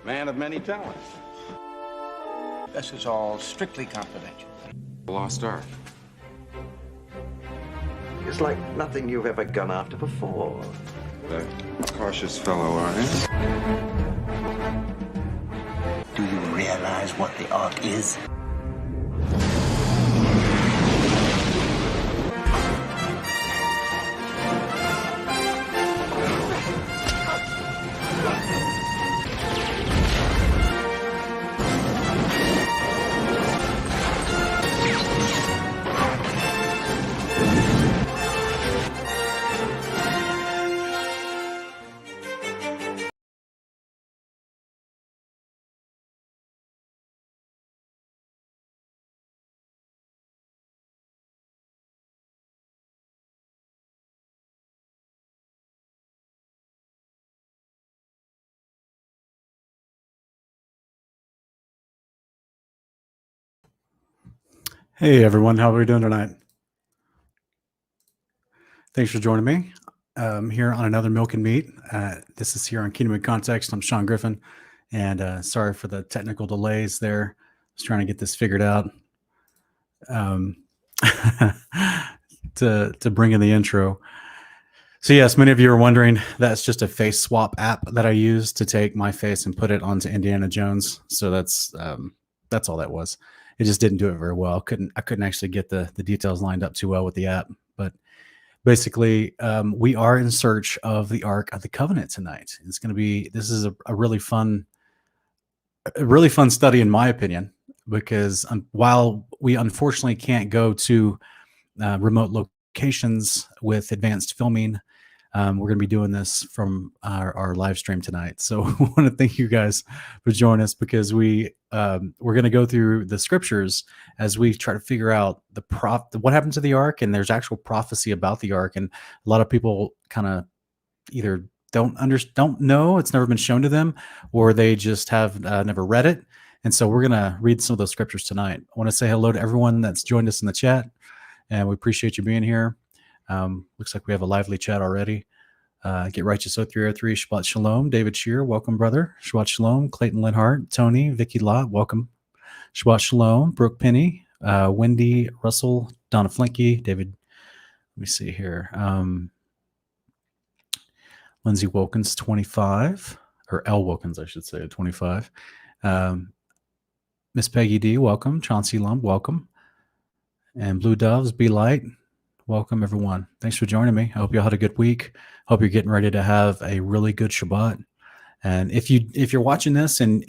Man of many talents. This is all strictly confidential. The Lost Ark. It's like nothing you've ever gone after before. A cautious fellow, are you? Do you realize what the Ark is? Hey everyone, how are we doing tonight? Thanks for joining me here on another Milk and Meat. This is here on Kingdom in Context. I'm Sean Griffin, and sorry for the technical delays there. I was trying to get this figured out to bring in the intro. So yes, many of you are wondering, that's just a face swap app that I use to take my face and put it onto Indiana Jones. So that's all that was. It just didn't do it very well. I couldn't actually get the details lined up too well with the app. But basically, we are in search of the Ark of the Covenant tonight. This is a really fun study in my opinion, because while we unfortunately can't go to remote locations with advanced filming, we're going to be doing this from our live stream tonight. So I want to thank you guys for joining us, because we're going to go through the scriptures as we try to figure out what happened to the Ark, and there's actual prophecy about the Ark, and a lot of people kind of either don't know, it's never been shown to them, or they just have never read it. And so we're going to read some of those scriptures tonight. I want to say hello to everyone that's joined us in the chat, and we appreciate you being here. Looks like we have a lively chat already. Get Righteous 0303, Shabbat Shalom. David Shear, welcome, brother. Shabbat Shalom. Clayton Linhart, Tony, Vicky Lott, welcome. Shabbat Shalom. Brooke Penny, Wendy Russell, Donna Flinky, David. Let me see here. Lindsay Wilkins, 25, or L Wilkins, I should say, 25. Miss Peggy D, welcome. Chauncey Lumb, welcome. And Blue Doves, Be Light. Welcome, everyone. Thanks for joining me. I hope you all had a good week. Hope you're getting ready to have a really good Shabbat. And if you're watching this and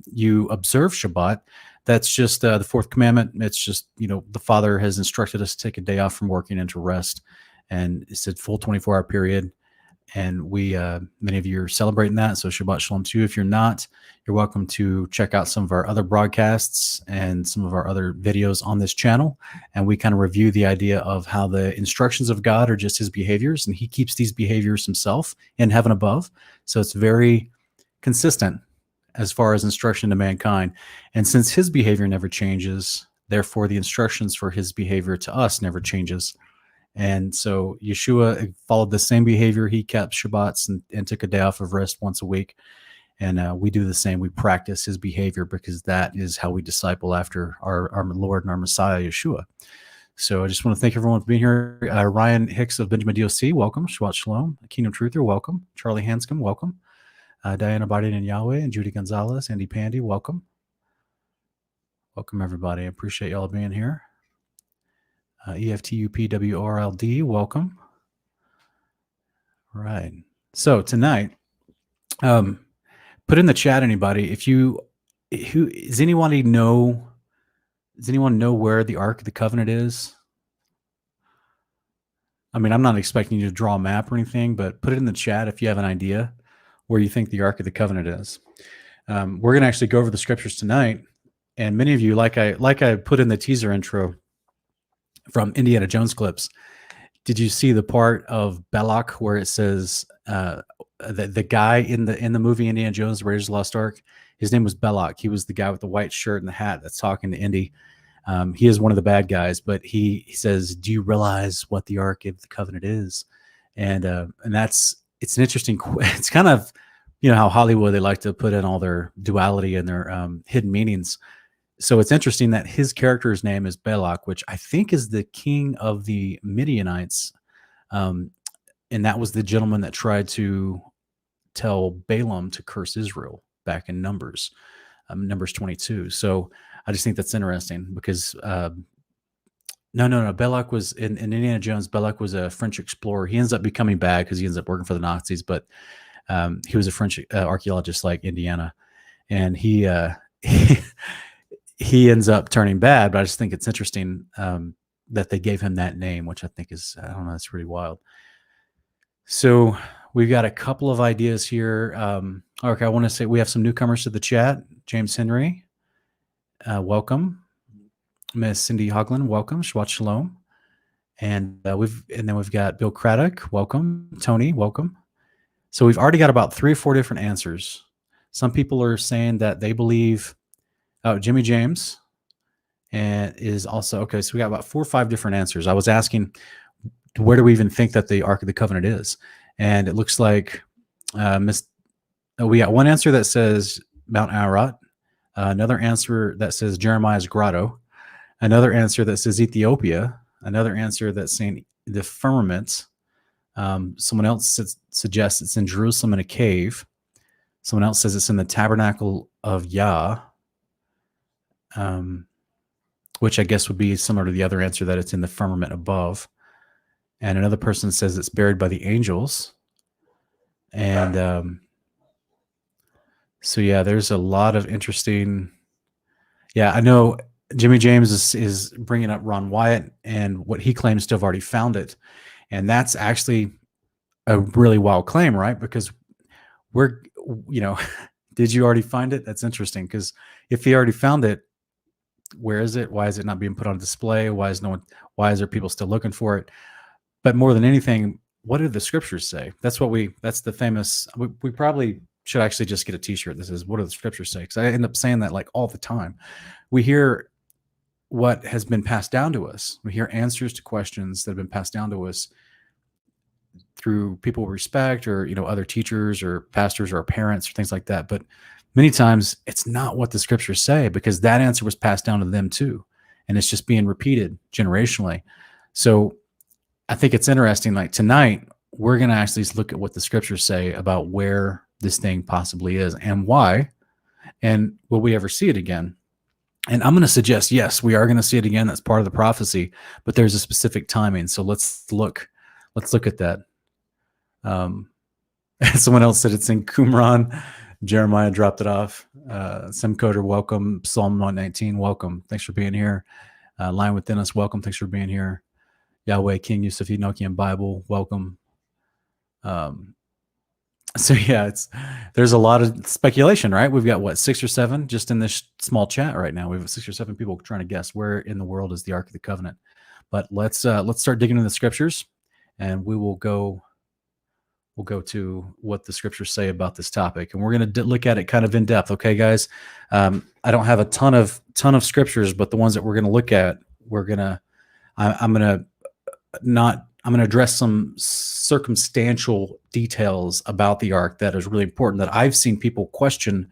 you observe Shabbat, that's just the fourth commandment. It's just, the Father has instructed us to take a day off from working and to rest. And it's a full 24-hour period. And many of you are celebrating that. So Shabbat Shalom to you. If you're not, you're welcome to check out some of our other broadcasts and some of our other videos on this channel. And we kind of review the idea of how the instructions of God are just his behaviors, and he keeps these behaviors himself in heaven above. So it's very consistent as far as instruction to mankind. And since his behavior never changes, therefore the instructions for his behavior to us never changes. And so Yeshua followed the same behavior. He kept Shabbats and took a day off of rest once a week. And we do the same. We practice his behavior, because that is how we disciple after our Lord and our Messiah, Yeshua. So I just want to thank everyone for being here. Ryan Hicks of Benjamin DOC, welcome. Shabbat Shalom. Kingdom Truther, welcome. Charlie Hanscom, welcome. Diana Biden and Yahweh and Judy Gonzalez, Andy Pandy, welcome. Welcome, everybody. I appreciate y'all being here. EFTUPWRLD, welcome. All right. So tonight, put in the chat, anybody, does anyone know where the Ark of the Covenant is? I mean, I'm not expecting you to draw a map or anything, but put it in the chat if you have an idea where you think the Ark of the Covenant is. We're going to actually go over the scriptures tonight. And many of you, like I put in the teaser intro from Indiana Jones clips, did you see the part of Belloc where it says the guy in the movie Indiana Jones, Raiders of the Lost Ark? His name was Belloc. He was the guy with the white shirt and the hat that's talking to Indy. He is one of the bad guys, but he says, "Do you realize what the Ark of the Covenant is?" And it's an interesting. It's kind of you know how Hollywood, they like to put in all their duality and their hidden meanings. So it's interesting that his character's name is Balak, which I think is the king of the Midianites. And that was the gentleman that tried to tell Balaam to curse Israel back in Numbers 22. So I just think that's interesting because no. Balak was in Indiana Jones. Balak was a French explorer. He ends up becoming bad because he ends up working for the Nazis, but he was a French archaeologist like Indiana, and he he ends up turning bad. But I just think it's interesting that they gave him that name, which I think is, I don't know, that's really wild. So we've got a couple of ideas here. Okay, I want to say we have some newcomers to the chat. James Henry, welcome. Miss Cindy Hoagland, welcome. Shabbat Shalom. And then we've got Bill Craddock, welcome. Tony, welcome. So we've already got about 3 or 4 different answers. Some people are saying that they believe Jimmy James and is also okay. So we got about 4 or 5 different answers. I was asking, where do we even think that the Ark of the Covenant is? And it looks like we got one answer that says Mount Ararat, another answer that says Jeremiah's grotto, another answer that says Ethiopia, another answer that's saying the firmament. Someone else suggests it's in Jerusalem in a cave. Someone else says it's in the tabernacle of Yah, which I guess would be similar to the other answer that it's in the firmament above. And another person says it's buried by the angels. And so, yeah, there's a lot of interesting. Yeah, I know Jimmy James is bringing up Ron Wyatt and what he claims to have already found it. And that's actually a really wild claim, right? Because did you already find it? That's interesting, because if he already found it, where is it? Why is it not being put on display? Why is there people still looking for it? But more than anything, what do the scriptures say? That's the famous, we probably should actually just get a t-shirt that says, what do the scriptures say? Because I end up saying that like all the time. We hear what has been passed down to us. We hear answers to questions that have been passed down to us through people we respect, or other teachers or pastors or our parents or things like that. But many times it's not what the scriptures say, because that answer was passed down to them too, and it's just being repeated generationally. So I think it's interesting. Like tonight, we're going to actually look at what the scriptures say about where this thing possibly is and why, and will we ever see it again? And I'm going to suggest, yes, we are going to see it again. That's part of the prophecy, but there's a specific timing. So let's look at that. Someone else said it's in Qumran. Jeremiah dropped it off. Semcoder, welcome. Psalm 119, welcome. Thanks for being here. Lying Within Us, welcome. Thanks for being here. Yahweh, King Yusuf Enochian Bible, welcome. So yeah, there's a lot of speculation, right? We've got 6 or 7 just in this small chat right now. We have 6 or 7 people trying to guess where in the world is the Ark of the Covenant. But let's start digging into the scriptures, and we'll go to what the scriptures say about this topic, and we're going to look at it kind of in depth. Okay, guys. I don't have a ton of scriptures, but the ones that we're going to look at, I'm going to address some circumstantial details about the Ark that is really important, that I've seen people question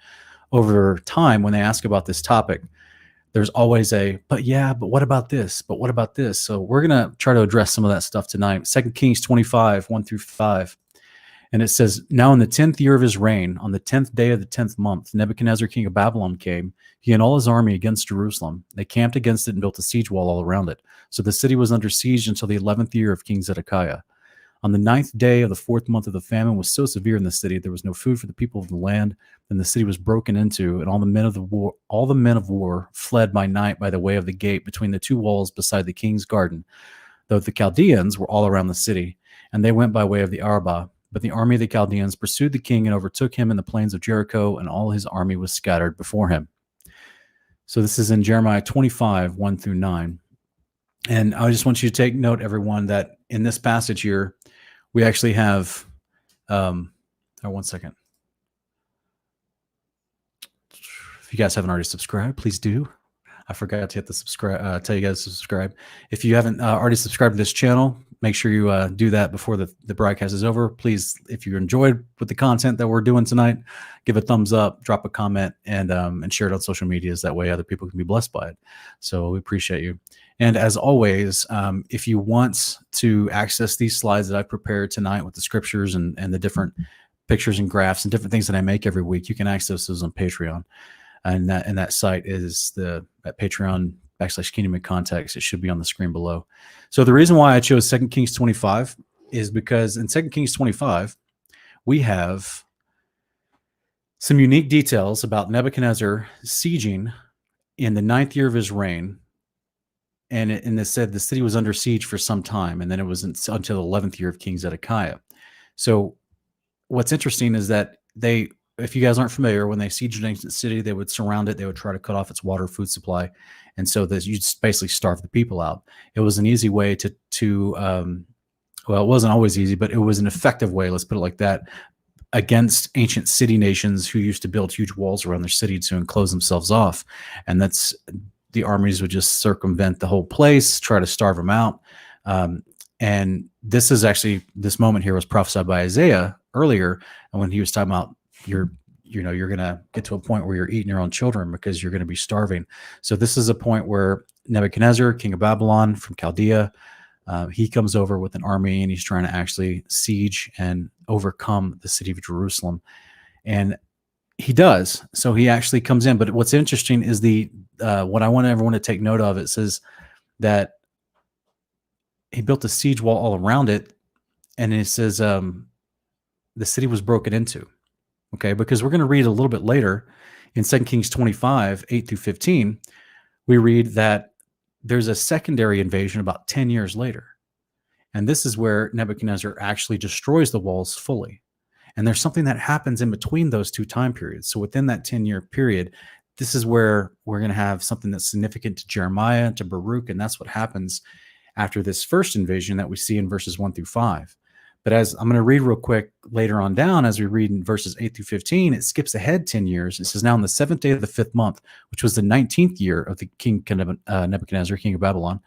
over time when they ask about this topic. There's always but what about this? But what about this? So we're going to try to address some of that stuff tonight. 2 Kings 25, 1-5. And it says, now in the 10th year of his reign, on the 10th day of the 10th month, Nebuchadnezzar, king of Babylon, came, he and all his army, against Jerusalem. They camped against it and built a siege wall all around it. So the city was under siege until the 11th year of King Zedekiah. On the 9th day of the 4th month of the famine was so severe in the city, there was no food for the people of the land. Then the city was broken into, and all the men of war fled by night by the way of the gate between the 2 walls beside the king's garden, though the Chaldeans were all around the city, and they went by way of the Arabah. But the army of the Chaldeans pursued the king and overtook him in the plains of Jericho, and all his army was scattered before him. So this is in Jeremiah 25, 1-9. And I just want you to take note, everyone, that in this passage here, we actually have, one second. If you guys haven't already subscribed, please do. I forgot to hit the subscribe. Tell you guys to subscribe. If you haven't already subscribed to this channel, make sure you do that before the broadcast is over. Please, if you enjoyed with the content that we're doing tonight, give a thumbs up, drop a comment, and share it on social medias. That way, other people can be blessed by it. So we appreciate you. And as always, if you want to access these slides that I've prepared tonight with the scriptures and the different pictures and graphs and different things that I make every week, you can access those on Patreon. And that site is at Patreon/Kingdom in Context. It should be on the screen below. So the reason why I chose 2 Kings 25 is because in 2 Kings 25, we have some unique details about Nebuchadnezzar sieging in the 9th year of his reign. And it said the city was under siege for some time, and then it was until the 11th year of King Zedekiah. So what's interesting is that if you guys aren't familiar, when they sieged an ancient city, they would surround it. They would try to cut off its water, food supply. And so that you just basically starve the people out. It was an easy way well, it wasn't always easy, but it was an effective way, let's put it like that, against ancient city nations who used to build huge walls around their city to enclose themselves off. And the armies would just circumvent the whole place, try to starve them out. And this moment here was prophesied by Isaiah earlier, and when he was talking about you're going to get to a point where you're eating your own children because you're going to be starving. So this is a point where Nebuchadnezzar, king of Babylon from Chaldea, he comes over with an army, and he's trying to actually siege and overcome the city of Jerusalem. And he does. So he actually comes in. But what's interesting is what I want everyone to take note of. It says that he built a siege wall all around it, and it says the city was broken into. Okay, because we're going to read a little bit later in 2 Kings 25, 8 through 15, we read that there's a secondary invasion about 10 years later. And this is where Nebuchadnezzar actually destroys the walls fully. And there's something that happens in between those two time periods. So within that 10-year period, this is where we're going to have something that's significant to Jeremiah, to Baruch, and that's what happens after this first invasion that we see in verses 1 through 5. But as I'm going to read real quick later on down, as we read in verses 8 through 15, it skips ahead 10 years. It says, now on the 7th day of the 5th month, which was the 19th year of the king Nebuchadnezzar, king of Babylon,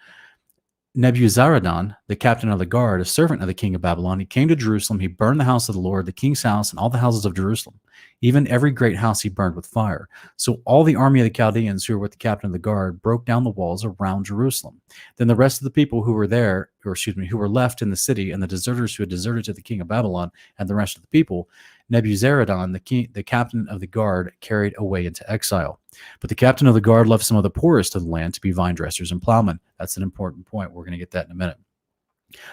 Nebuzaradan, the captain of the guard, a servant of the king of Babylon, he came to Jerusalem. He burned the house of the Lord, the king's house, and all the houses of Jerusalem. Even every great house he burned with fire. So all the army of the Chaldeans who were with the captain of the guard broke down the walls around Jerusalem. Then the rest of the people who were there, who were left in the city, and the deserters who had deserted to the king of Babylon, and the rest of the people, Nebuzaradan, the captain of the guard, carried away into exile. But the captain of the guard left some of the poorest of the land to be vine dressers and plowmen. That's an important point. We're going to get that in a minute.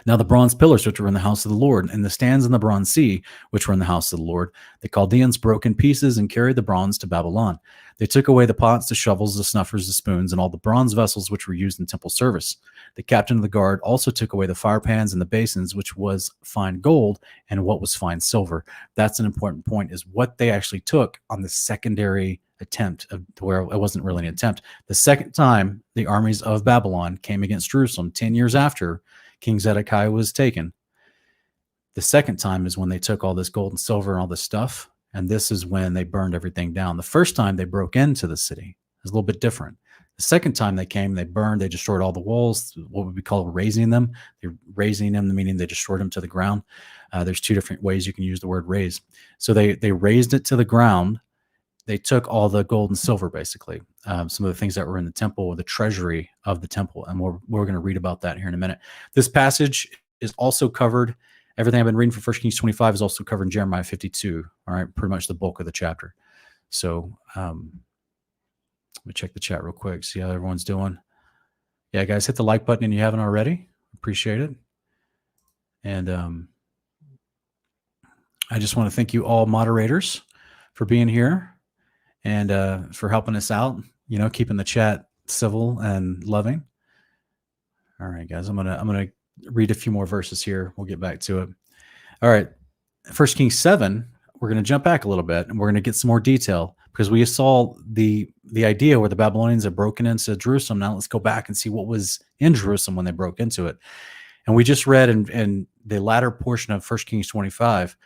Now the bronze pillars which were in the house of the Lord, and the stands in the bronze sea which were in the house of the Lord, the Chaldeans broke in pieces and carried the bronze to Babylon. They took away the pots, the shovels, the snuffers, the spoons, and all the bronze vessels which were used in temple service. The captain of the guard also took away the fire pans and the basins, which was fine gold, and what was fine silver. That's an important point, is what they actually took on the secondary attempt, where it wasn't really an attempt. The second time the armies of Babylon came against Jerusalem, 10 years after King Zedekiah was taken, the second time is when they took all this gold and silver and all this stuff, and this is when they burned everything down. The first time they broke into the city is a little bit different. The second time they came, they burned, they destroyed all the walls, what would we call razing them. They're razing them, meaning they destroyed them to the ground. There's two different ways you can use the word raise. So they razed it to the ground. They took all the gold and silver, basically, some of the things that were in the temple, or the treasury of the temple. And we're going to read about that here in a minute. This passage is also covered. Everything I've been reading for 1 Kings 25 is also covered in Jeremiah 52. All right, pretty much the bulk of the chapter. So let me check the chat real quick, see how everyone's doing. Yeah, guys, hit the like button if you haven't already. Appreciate it. And I just want to thank you all moderators for being here. And for helping us out, keeping the chat civil and loving. All right, guys, I'm gonna read a few more verses here. We'll get back to it. All right, 1 Kings 7. We're gonna jump back a little bit, and we're gonna get some more detail, because we saw the idea where the Babylonians had broken into Jerusalem. Now let's go back and see what was in Jerusalem when they broke into it. And we just read in the latter portion of 1 Kings 25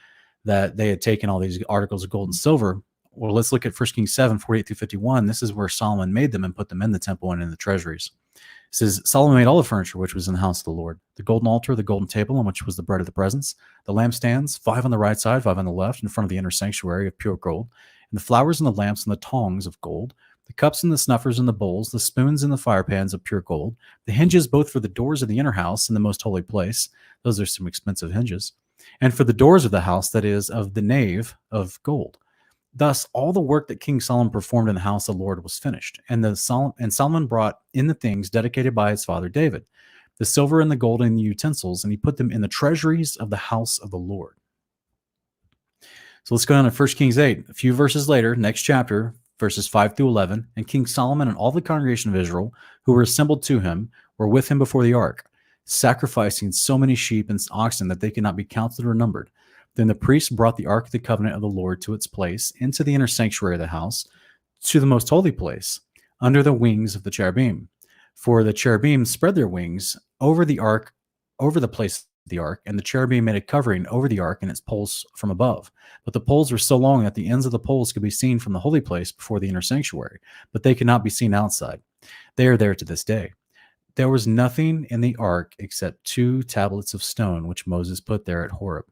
that they had taken all these articles of gold and silver. Well, let's look at 1 Kings 7, 48 through 51. This is where Solomon made them and put them in the temple and in the treasuries. It says, Solomon made all the furniture which was in the house of the Lord, the golden altar, the golden table on which was the bread of the presence, the lampstands, 5 on the right side, 5 on the left, in front of the inner sanctuary of pure gold, and the flowers and the lamps and the tongs of gold, the cups and the snuffers and the bowls, the spoons and the fire pans of pure gold, the hinges both for the doors of the inner house and the most holy place. Those are some expensive hinges. And for the doors of the house, that is, of the nave, of gold. Thus, all the work that King Solomon performed in the house of the Lord was finished. And Solomon brought in the things dedicated by his father David, the silver and the gold and the utensils, and he put them in the treasuries of the house of the Lord. So let's go down to 1 Kings 8. A few verses later, next chapter, verses 5 through 11, and King Solomon and all the congregation of Israel who were assembled to him were with him before the ark, sacrificing so many sheep and oxen that they could not be counted or numbered. Then the priests brought the ark of the covenant of the Lord to its place, into the inner sanctuary of the house, to the most holy place, under the wings of the cherubim. For the cherubim spread their wings over the ark, over the place of the ark, and the cherubim made a covering over the ark and its poles from above. But the poles were so long that the ends of the poles could be seen from the holy place before the inner sanctuary, but they could not be seen outside. They are there to this day. There was nothing in the ark except 2 tablets of stone, which Moses put there at Horeb,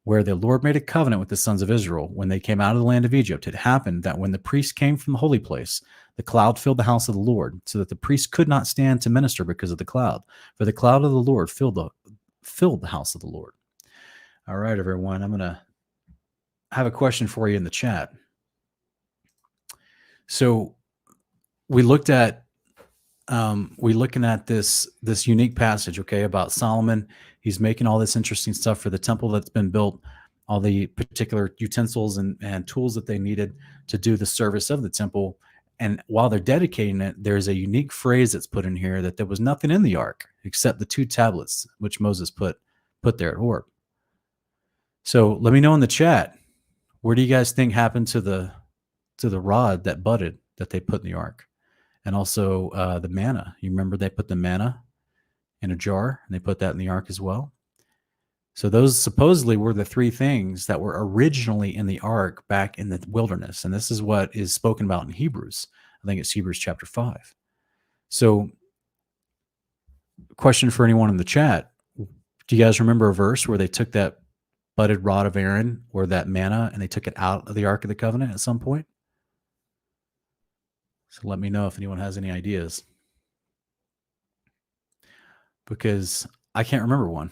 where the Lord made a covenant with the sons of Israel when they came out of the land of Egypt. It happened that when the priest came from the holy place, the cloud filled the house of the Lord, so that the priest could not stand to minister because of the cloud, for the cloud of the Lord filled the house of the Lord. All right, everyone, I'm going to have a question for you in the chat. So we're looking at this unique passage, okay, about Solomon. He's making all this interesting stuff for the temple that's been built, all the particular utensils and tools that they needed to do the service of the temple. And while they're dedicating it, there's a unique phrase that's put in here that there was nothing in the ark except the 2 tablets which Moses put there at Horeb. So let me know in the chat, where do you guys think happened to the rod that budded that they put in the ark? And also the manna. You remember they put the manna in a jar, and they put that in the ark as well. So those supposedly were the 3 things that were originally in the ark back in the wilderness. And this is what is spoken about in Hebrews. I think it's Hebrews chapter 5. So question for anyone in the chat. Do you guys remember a verse where they took that budded rod of Aaron or that manna and they took it out of the Ark of the Covenant at some point? So let me know if anyone has any ideas, because I can't remember one.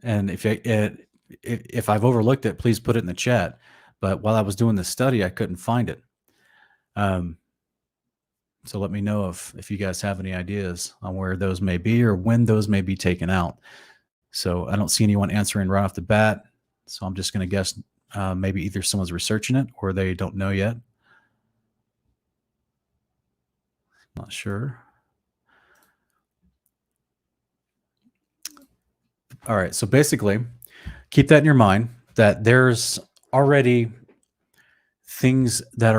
And if I've overlooked it, please put it in the chat. But while I was doing this study, I couldn't find it. So let me know if you guys have any ideas on where those may be or when those may be taken out. So I don't see anyone answering right off the bat. So I'm just going to guess maybe either someone's researching it or they don't know yet. Not sure. All right. So basically, keep that in your mind that there's already things that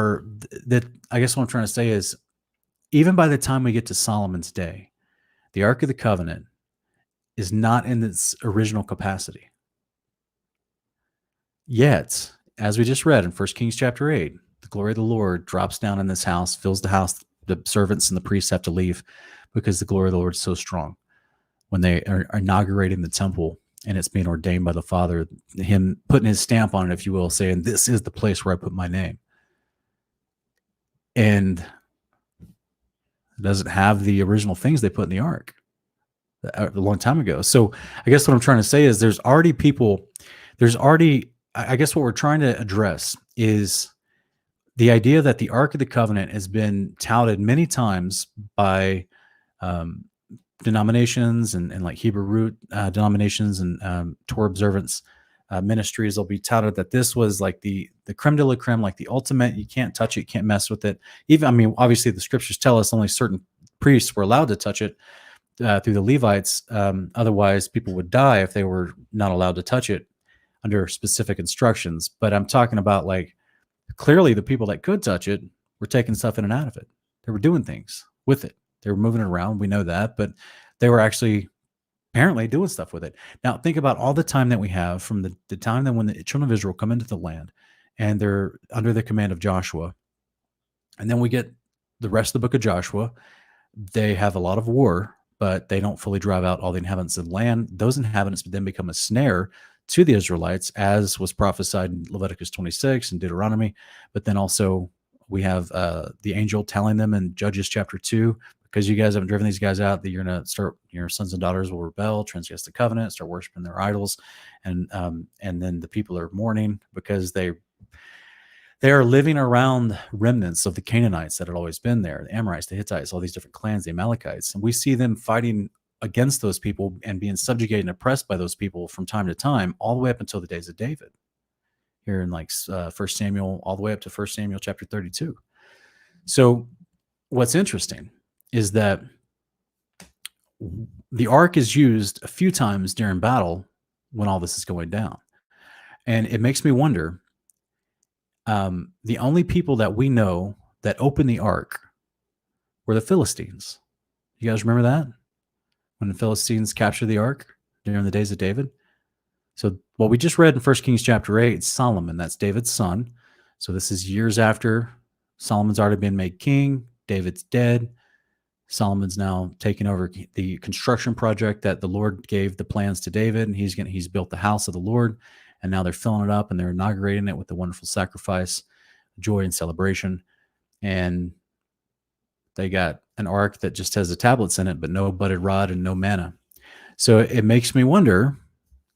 I guess what I'm trying to say is, even by the time we get to Solomon's day, the Ark of the Covenant is not in its original capacity. Yet, as we just read in 1 Kings chapter 8, the glory of the Lord drops down in this house, fills the house. The servants and the priests have to leave because the glory of the Lord is so strong. When they are inaugurating the temple and it's being ordained by the Father, him putting his stamp on it, if you will, saying, "This is the place where I put my name." And it doesn't have the original things they put in the ark a long time ago. So I guess what I'm trying to say is I guess what we're trying to address is the idea that the Ark of the Covenant has been touted many times by denominations and like Hebrew root denominations and Torah observance ministries. Will be touted that this was like the creme de la creme, like the ultimate. You can't touch it, you can't mess with it. Even, I mean, obviously the scriptures tell us only certain priests were allowed to touch it through the Levites. Otherwise, people would die if they were not allowed to touch it under specific instructions. But I'm talking about, like, clearly the people that could touch it were taking stuff in and out of it. They were doing things with it. They were moving it around. We know that, but they were actually apparently doing stuff with it. Now, think about all the time that we have from the time that when the children of Israel come into the land and they're under the command of Joshua. And then we get the rest of the book of Joshua. They have a lot of war, but they don't fully drive out all the inhabitants of the land. Those inhabitants then become a snare to the Israelites, as was prophesied in Leviticus 26 and Deuteronomy. But then also we have the angel telling them in Judges chapter 2, because you guys haven't driven these guys out, that you're going to start, your sons and daughters will rebel, transgress the covenant, start worshiping their idols. And then the people are mourning because they are living around remnants of the Canaanites that had always been there, the Amorites, the Hittites, all these different clans, the Amalekites. And we see them fighting against those people and being subjugated and oppressed by those people from time to time, all the way up until the days of David. Here in like 1 Samuel, all the way up to 1 Samuel chapter 32. So what's interesting is that the ark is used a few times during battle when all this is going down. And it makes me wonder, the only people that we know that opened the ark were the Philistines. You guys remember that? When the Philistines captured the ark during the days of David? So what we just read in 1 Kings chapter 8, it's Solomon. That's David's son. So this is years after Solomon's already been made king. David's dead. Solomon's now taking over the construction project that the Lord gave the plans to David, and he's built the house of the Lord, and now they're filling it up and they're inaugurating it with the wonderful sacrifice, joy, and celebration. And they got an ark that just has the tablets in it, but no budded rod and no manna. So it makes me wonder,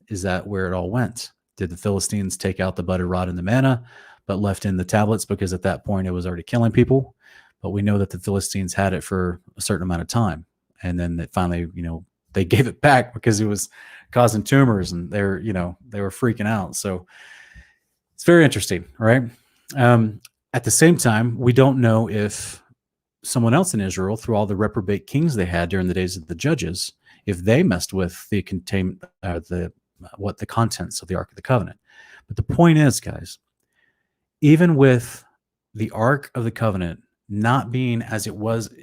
is that where it all went? Did the Philistines take out the budded rod and the manna, but left in the tablets because at that point it was already killing people? But we know that the Philistines had it for a certain amount of time. And then they finally, they gave it back because it was causing tumors and they were freaking out. So it's very interesting, right? At the same time, we don't know if someone else in Israel, through all the reprobate kings they had during the days of the judges, if they messed with the contents of the Ark of the Covenant. But the point is, guys, even with the Ark of the Covenant not being as it was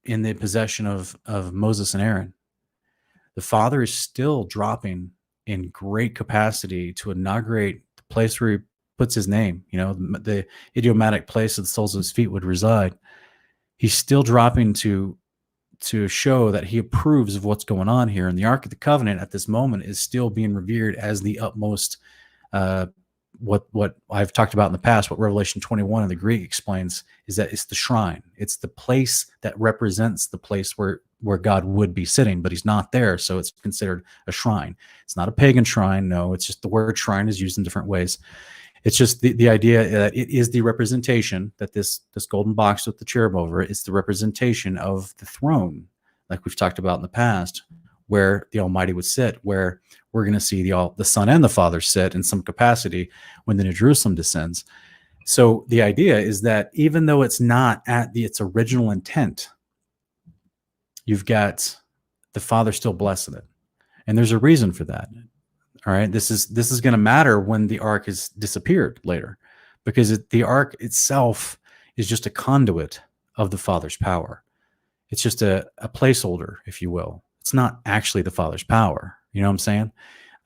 in the possession of Moses and Aaron, the Father is still dropping in great capacity to inaugurate the place where he puts his name, the idiomatic place of the soles of his feet would reside. He's still dropping to show that he approves of what's going on here. And the Ark of the Covenant at this moment is still being revered as the utmost, what I've talked about in the past, what Revelation 21 in the Greek explains, is that it's the shrine. It's the place that represents the place where God would be sitting, but he's not there. So it's considered a shrine. It's not a pagan shrine. No, it's just the word shrine is used in different ways. It's just the idea that it is the representation, that this golden box with the cherub over it is the representation of the throne, like we've talked about in the past, where the Almighty would sit, where we're going to see the Son and the Father sit in some capacity when the New Jerusalem descends. So the idea is that even though it's not at its original intent, you've got the Father still blessing it. And there's a reason for that. All right, this is going to matter when the ark has disappeared later, because the ark itself is just a conduit of the Father's power. It's just a placeholder, if you will. It's not actually the Father's power. You know what I'm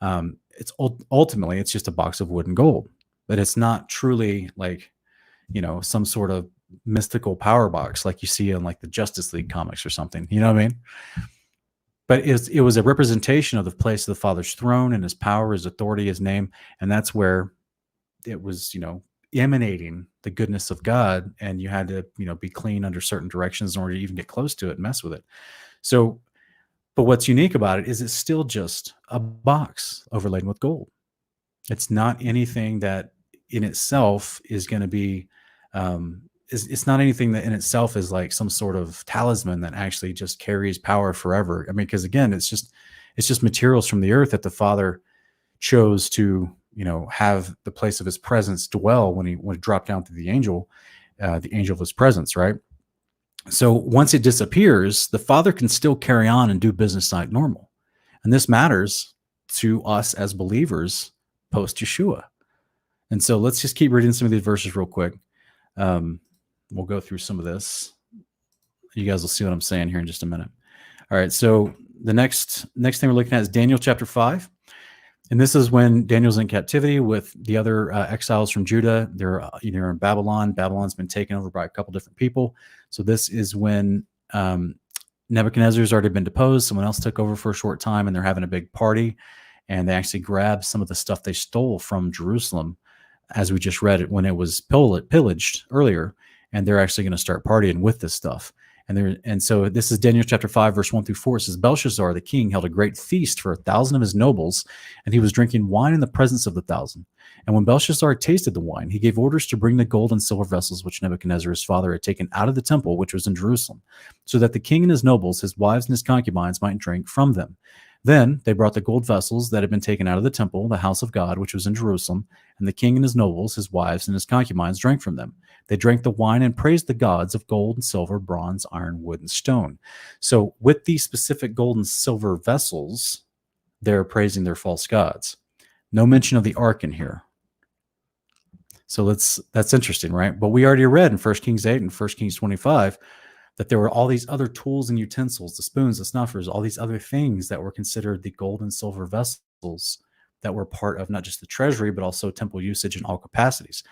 saying? It's ultimately it's just a box of wood and gold, but it's not truly like some sort of mystical power box like you see in like the Justice League comics or something. You know what I mean? But it was a representation of the place of the Father's throne and his power, his authority, his name. And that's where it was, emanating the goodness of God. And you had to, be clean under certain directions in order to even get close to it and mess with it. So, but what's unique about it is it's still just a box overlaid with gold. It's not anything that in itself is going to be, it's not anything that in itself is like some sort of talisman that actually just carries power forever. I mean, because again, it's just materials from the earth that the Father chose to, have the place of his presence dwell when he dropped down through the angel of his presence, right? So once it disappears, the Father can still carry on and do business like normal. And this matters to us as believers post Yeshua. And so let's just keep reading some of these verses real quick. We'll go through some of this. You guys will see what I'm saying here in just a minute. All right. So the next thing we're looking at is Daniel chapter 5. And this is when Daniel's in captivity with the other exiles from Judah. They're in Babylon. Babylon's been taken over by a couple different people. So this is when Nebuchadnezzar's already been deposed. Someone else took over for a short time, and they're having a big party. And they actually grabbed some of the stuff they stole from Jerusalem, as we just read it when it was pillaged earlier. And they're actually going to start partying with this stuff. And so this is Daniel chapter 5, verse 1 through 4. It says, Belshazzar, the king, held a great feast for 1,000 of his nobles, and he was drinking wine in the presence of the 1,000. And when Belshazzar tasted the wine, he gave orders to bring the gold and silver vessels which Nebuchadnezzar his father had taken out of the temple, which was in Jerusalem, so that the king and his nobles, his wives and his concubines, might drink from them. Then they brought the gold vessels that had been taken out of the temple, the house of God, which was in Jerusalem, and the king and his nobles, his wives, and his concubines drank from them. They drank the wine and praised the gods of gold and silver, bronze, iron, wood, and stone. So with these specific gold and silver vessels, they're praising their false gods. No mention of the ark in here. So that's interesting, right? But we already read in 1 Kings 8 and 1 Kings 25 that there were all these other tools and utensils, the spoons, the snuffers, all these other things that were considered the gold and silver vessels that were part of not just the treasury, but also temple usage in all capacities.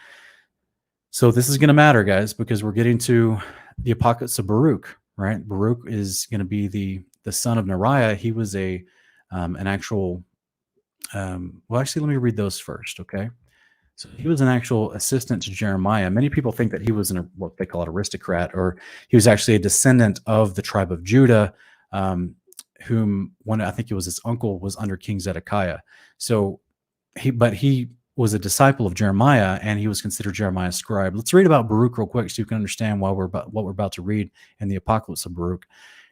So this is going to matter, guys, because we're getting to the apocalypse of Baruch, right? Baruch is going to be the son of Neriah. He was an actual, well, actually, let me read those first, okay? So he was an actual assistant to Jeremiah. Many people think that he was what they call an aristocrat, or he was actually a descendant of the tribe of Judah, whom I think it was his uncle was under King Zedekiah. So he was a disciple of Jeremiah, and he was considered Jeremiah's scribe. Let's read about Baruch real quick so you can understand what we're about to read in the apocalypse of Baruch.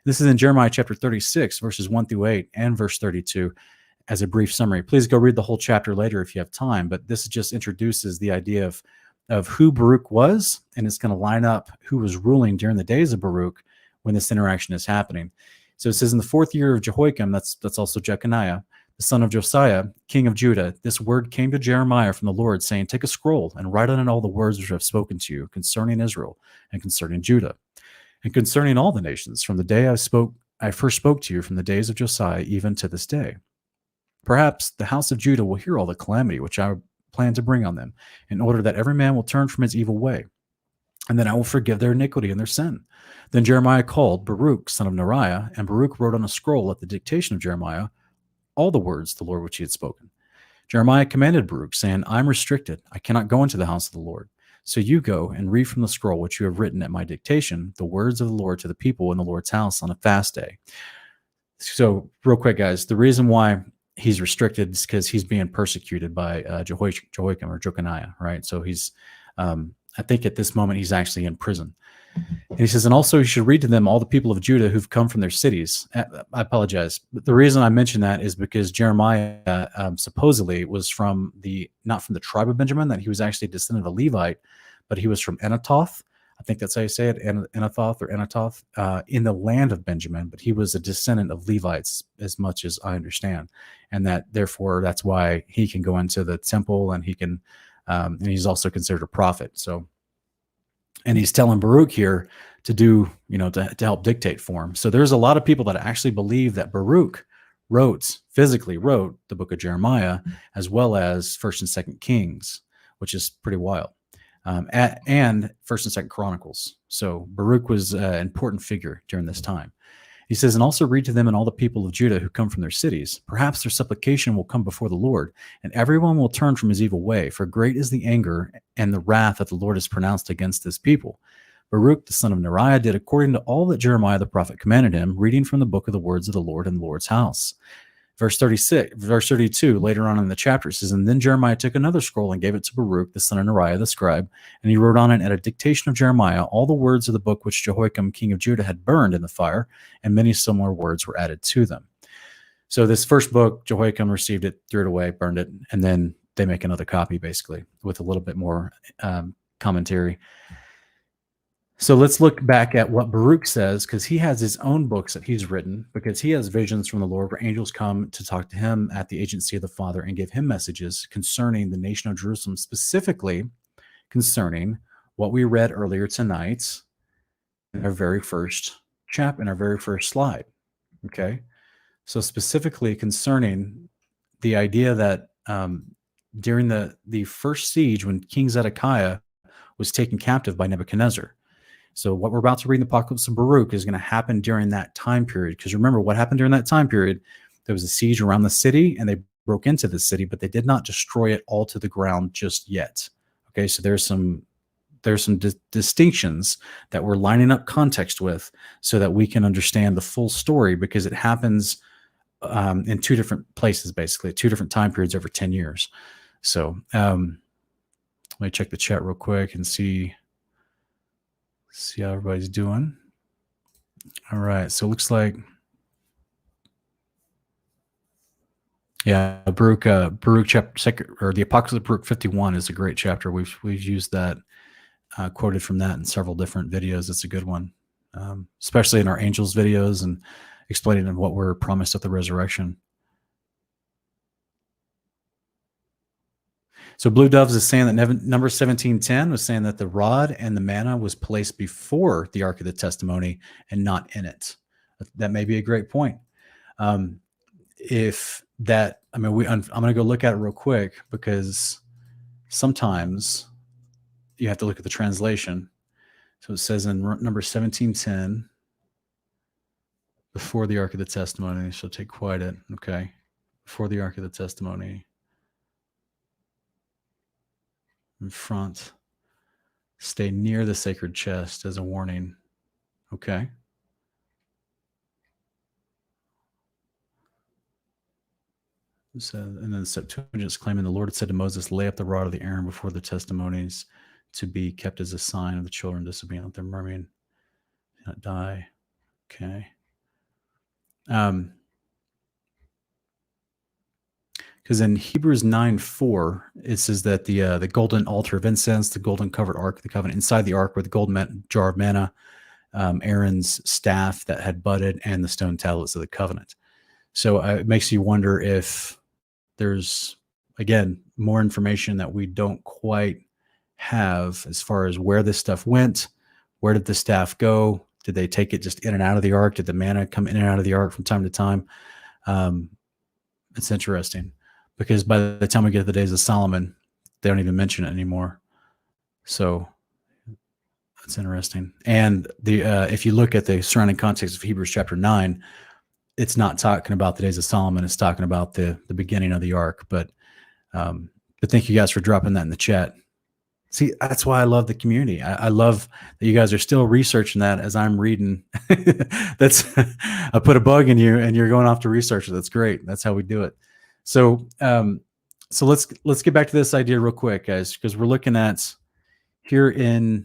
This is in Jeremiah chapter 36, verses 1 through 8, and verse 32. As a brief summary, please go read the whole chapter later if you have time. But this just introduces the idea of who Baruch was, and it's going to line up who was ruling during the days of Baruch when this interaction is happening. So it says, in the 4th year of Jehoiakim, that's also Jeconiah, the son of Josiah, king of Judah, this word came to Jeremiah from the Lord, saying, take a scroll and write on it all the words which I have spoken to you concerning Israel and concerning Judah and concerning all the nations from the day I first spoke to you, from the days of Josiah even to this day. Perhaps the house of Judah will hear all the calamity which I plan to bring on them, in order that every man will turn from his evil way, and then I will forgive their iniquity and their sin. Then Jeremiah called Baruch, son of Neriah, and Baruch wrote on a scroll at the dictation of Jeremiah all the words the Lord which he had spoken. Jeremiah commanded Baruch, saying, I am restricted. I cannot go into the house of the Lord. So you go and read from the scroll which you have written at my dictation, the words of the Lord to the people in the Lord's house on a fast day. So real quick, guys, the reason why he's restricted is because he's being persecuted by Jehoiakim or Jeconiah, right? So he's, I think at this moment, he's actually in prison. And he says, and also you should read to them all the people of Judah who've come from their cities. I apologize. But the reason I mention that is because Jeremiah supposedly was not from the tribe of Benjamin, that he was actually a descendant of a Levite, but he was from Anathoth. I think that's how you say it, Anathoth, in the land of Benjamin, but he was a descendant of Levites, as much as I understand, and that therefore that's why he can go into the temple, and he can, and he's also considered a prophet. So, and he's telling Baruch here to do, to help dictate for him. So there's a lot of people that actually believe that Baruch physically wrote the book of Jeremiah, as well as 1st and 2nd Kings, which is pretty wild. And 1st and 2nd Chronicles. So Baruch was an important figure during this time. He says, and also read to them and all the people of Judah who come from their cities. Perhaps their supplication will come before the Lord, and everyone will turn from his evil way, for great is the anger and the wrath that the Lord has pronounced against this people. Baruch, the son of Neriah, did according to all that Jeremiah the prophet commanded him, reading from the book of the words of the Lord in the Lord's house. Verse 32, later on in the chapter, says, and then Jeremiah took another scroll and gave it to Baruch, the son of Neriah, the scribe, and he wrote on it at a dictation of Jeremiah all the words of the book which Jehoiakim, king of Judah, had burned in the fire, and many similar words were added to them. So this first book, Jehoiakim received it, threw it away, burned it, and then they make another copy, basically, with a little bit more commentary. So let's look back at what Baruch says, because he has his own books that he's written, because he has visions from the Lord where angels come to talk to him at the agency of the Father and give him messages concerning the nation of Jerusalem, specifically concerning what we read earlier tonight in our very first slide. Okay. So specifically concerning the idea that during the first siege, when King Zedekiah was taken captive by Nebuchadnezzar. So what we're about to read in the Apocalypse of Baruch is going to happen during that time period. Because remember, what happened during that time period? There was a siege around the city, and they broke into the city, but they did not destroy it all to the ground just yet. Okay, so there's some distinctions that we're lining up context with so that we can understand the full story, because it happens in two different places, basically, two different time periods over 10 years. So let me check the chat real quick and see how everybody's doing. All right, so it looks like, yeah, Baruch chapter second, or the Apocalypse of Baruch 51 is a great chapter. We've used that, quoted from that in several different videos. It's a good one, especially in our angels videos and explaining what we're promised at the resurrection. So Blue Doves is saying that number 1710 was saying that the rod and the manna was placed before the Ark of the Testimony and not in it. That may be a great point. If that, I mean, I'm going to go look at it real quick, because sometimes you have to look at the translation. So it says in number 1710, before the Ark of the Testimony, so take quiet. Okay. Before the Ark of the Testimony. In front, stay near the sacred chest as a warning. Okay. So, and then the Septuagint is claiming the Lord had said to Moses, lay up the rod of the Aaron before the testimonies to be kept as a sign of the children disobedient, their murmuring, not die. Okay. Because in Hebrews 9:4, it says that the golden altar of incense, the golden covered ark of the covenant, inside the ark were the golden jar of manna, Aaron's staff that had budded, and the stone tablets of the covenant. So it makes you wonder if there's, again, more information that we don't quite have as far as where this stuff went. Where did the staff go? Did they take it just in and out of the ark? Did the manna come in and out of the ark from time to time? It's interesting, because by the time we get to the days of Solomon, they don't even mention it anymore. So that's interesting. And if you look at the surrounding context of Hebrews chapter 9, it's not talking about the days of Solomon. It's talking about the beginning of the ark. But thank you guys for dropping that in the chat. See, that's why I love the community. I love that you guys are still researching that as I'm reading. I put a bug in you and you're going off to research it. That's great. That's how we do it. So let's get back to this idea real quick, guys, because we're looking at here in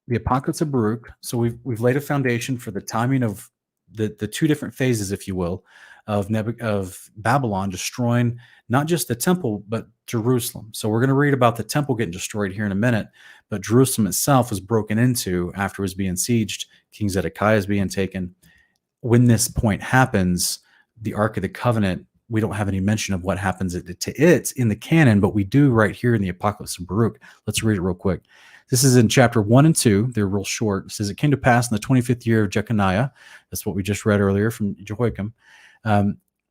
the Apocalypse of Baruch. So we've laid a foundation for the timing of the two different phases, if you will, of Babylon destroying not just the temple, but Jerusalem. So we're going to read about the temple getting destroyed here in a minute, but Jerusalem itself was broken into after it was being sieged. King Zedekiah is being taken. When this point happens, the Ark of the Covenant, we don't have any mention of what happens to it in the canon, but we do right here in the Apocalypse of Baruch. Let's read it real quick. This is in chapter 1 and 2. They're real short. It says, it came to pass in the 25th year of Jeconiah. That's what we just read earlier from Jehoiakim.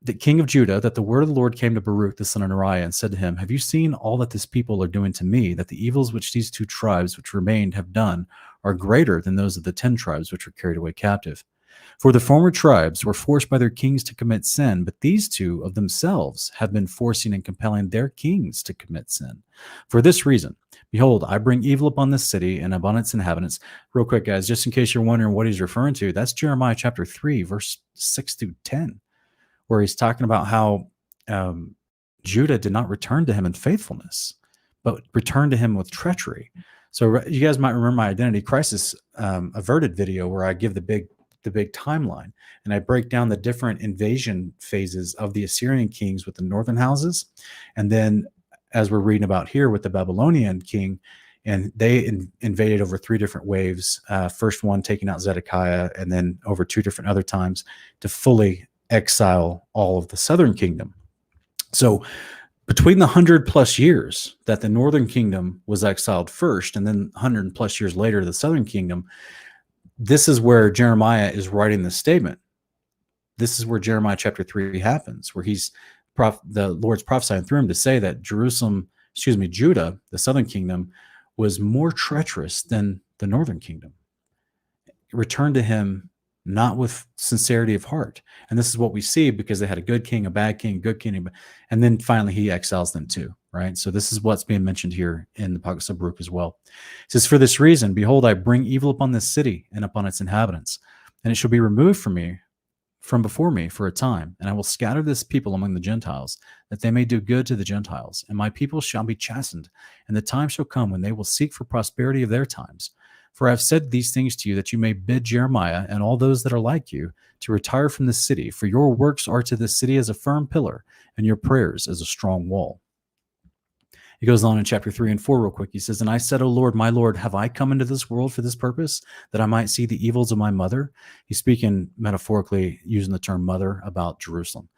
The king of Judah, that the word of the Lord came to Baruch the son of Neriah and said to him, have you seen all that this people are doing to me, that the evils which these two tribes which remained have done are greater than those of the 10 tribes which were carried away captive? For the former tribes were forced by their kings to commit sin, but these two of themselves have been forcing and compelling their kings to commit sin. For this reason, behold, I bring evil upon this city and upon its inhabitants. Real quick, guys, just in case you're wondering what he's referring to, that's Jeremiah chapter 3, verse 6 through 10, where he's talking about how Judah did not return to him in faithfulness, but returned to him with treachery. So you guys might remember my Identity Crisis Averted video, where I give the big timeline, and I break down the different invasion phases of the Assyrian kings with the northern houses, and then as we're reading about here with the Babylonian king, and they invaded over 3 different waves. First one taking out Zedekiah, and then over 2 different other times to fully exile all of the southern kingdom. So between the 100+ years that the northern kingdom was exiled first, and then 100+ years later the southern kingdom, this is where Jeremiah is writing this statement. This is where Jeremiah chapter 3 happens, where he's the Lord's prophesying through him to say that Judah, the southern kingdom, was more treacherous than the northern kingdom. Returned to him not with sincerity of heart. And this is what we see because they had a good king, a bad king, good king, and then finally he exiles them too, right? So this is what's being mentioned here in the Apocrypha of Baruch as well. It says, for this reason, behold, I bring evil upon this city and upon its inhabitants, and it shall be removed from before me for a time, and I will scatter this people among the Gentiles, that they may do good to the Gentiles, and my people shall be chastened, and the time shall come when they will seek for prosperity of their times. For I have said these things to you, that you may bid Jeremiah and all those that are like you to retire from the city, for your works are to the city as a firm pillar, and your prayers as a strong wall. He goes on in chapter 3 and 4 real quick. He says, and I said, O Lord, my Lord, have I come into this world for this purpose, that I might see the evils of my mother? He's speaking metaphorically, using the term mother about Jerusalem.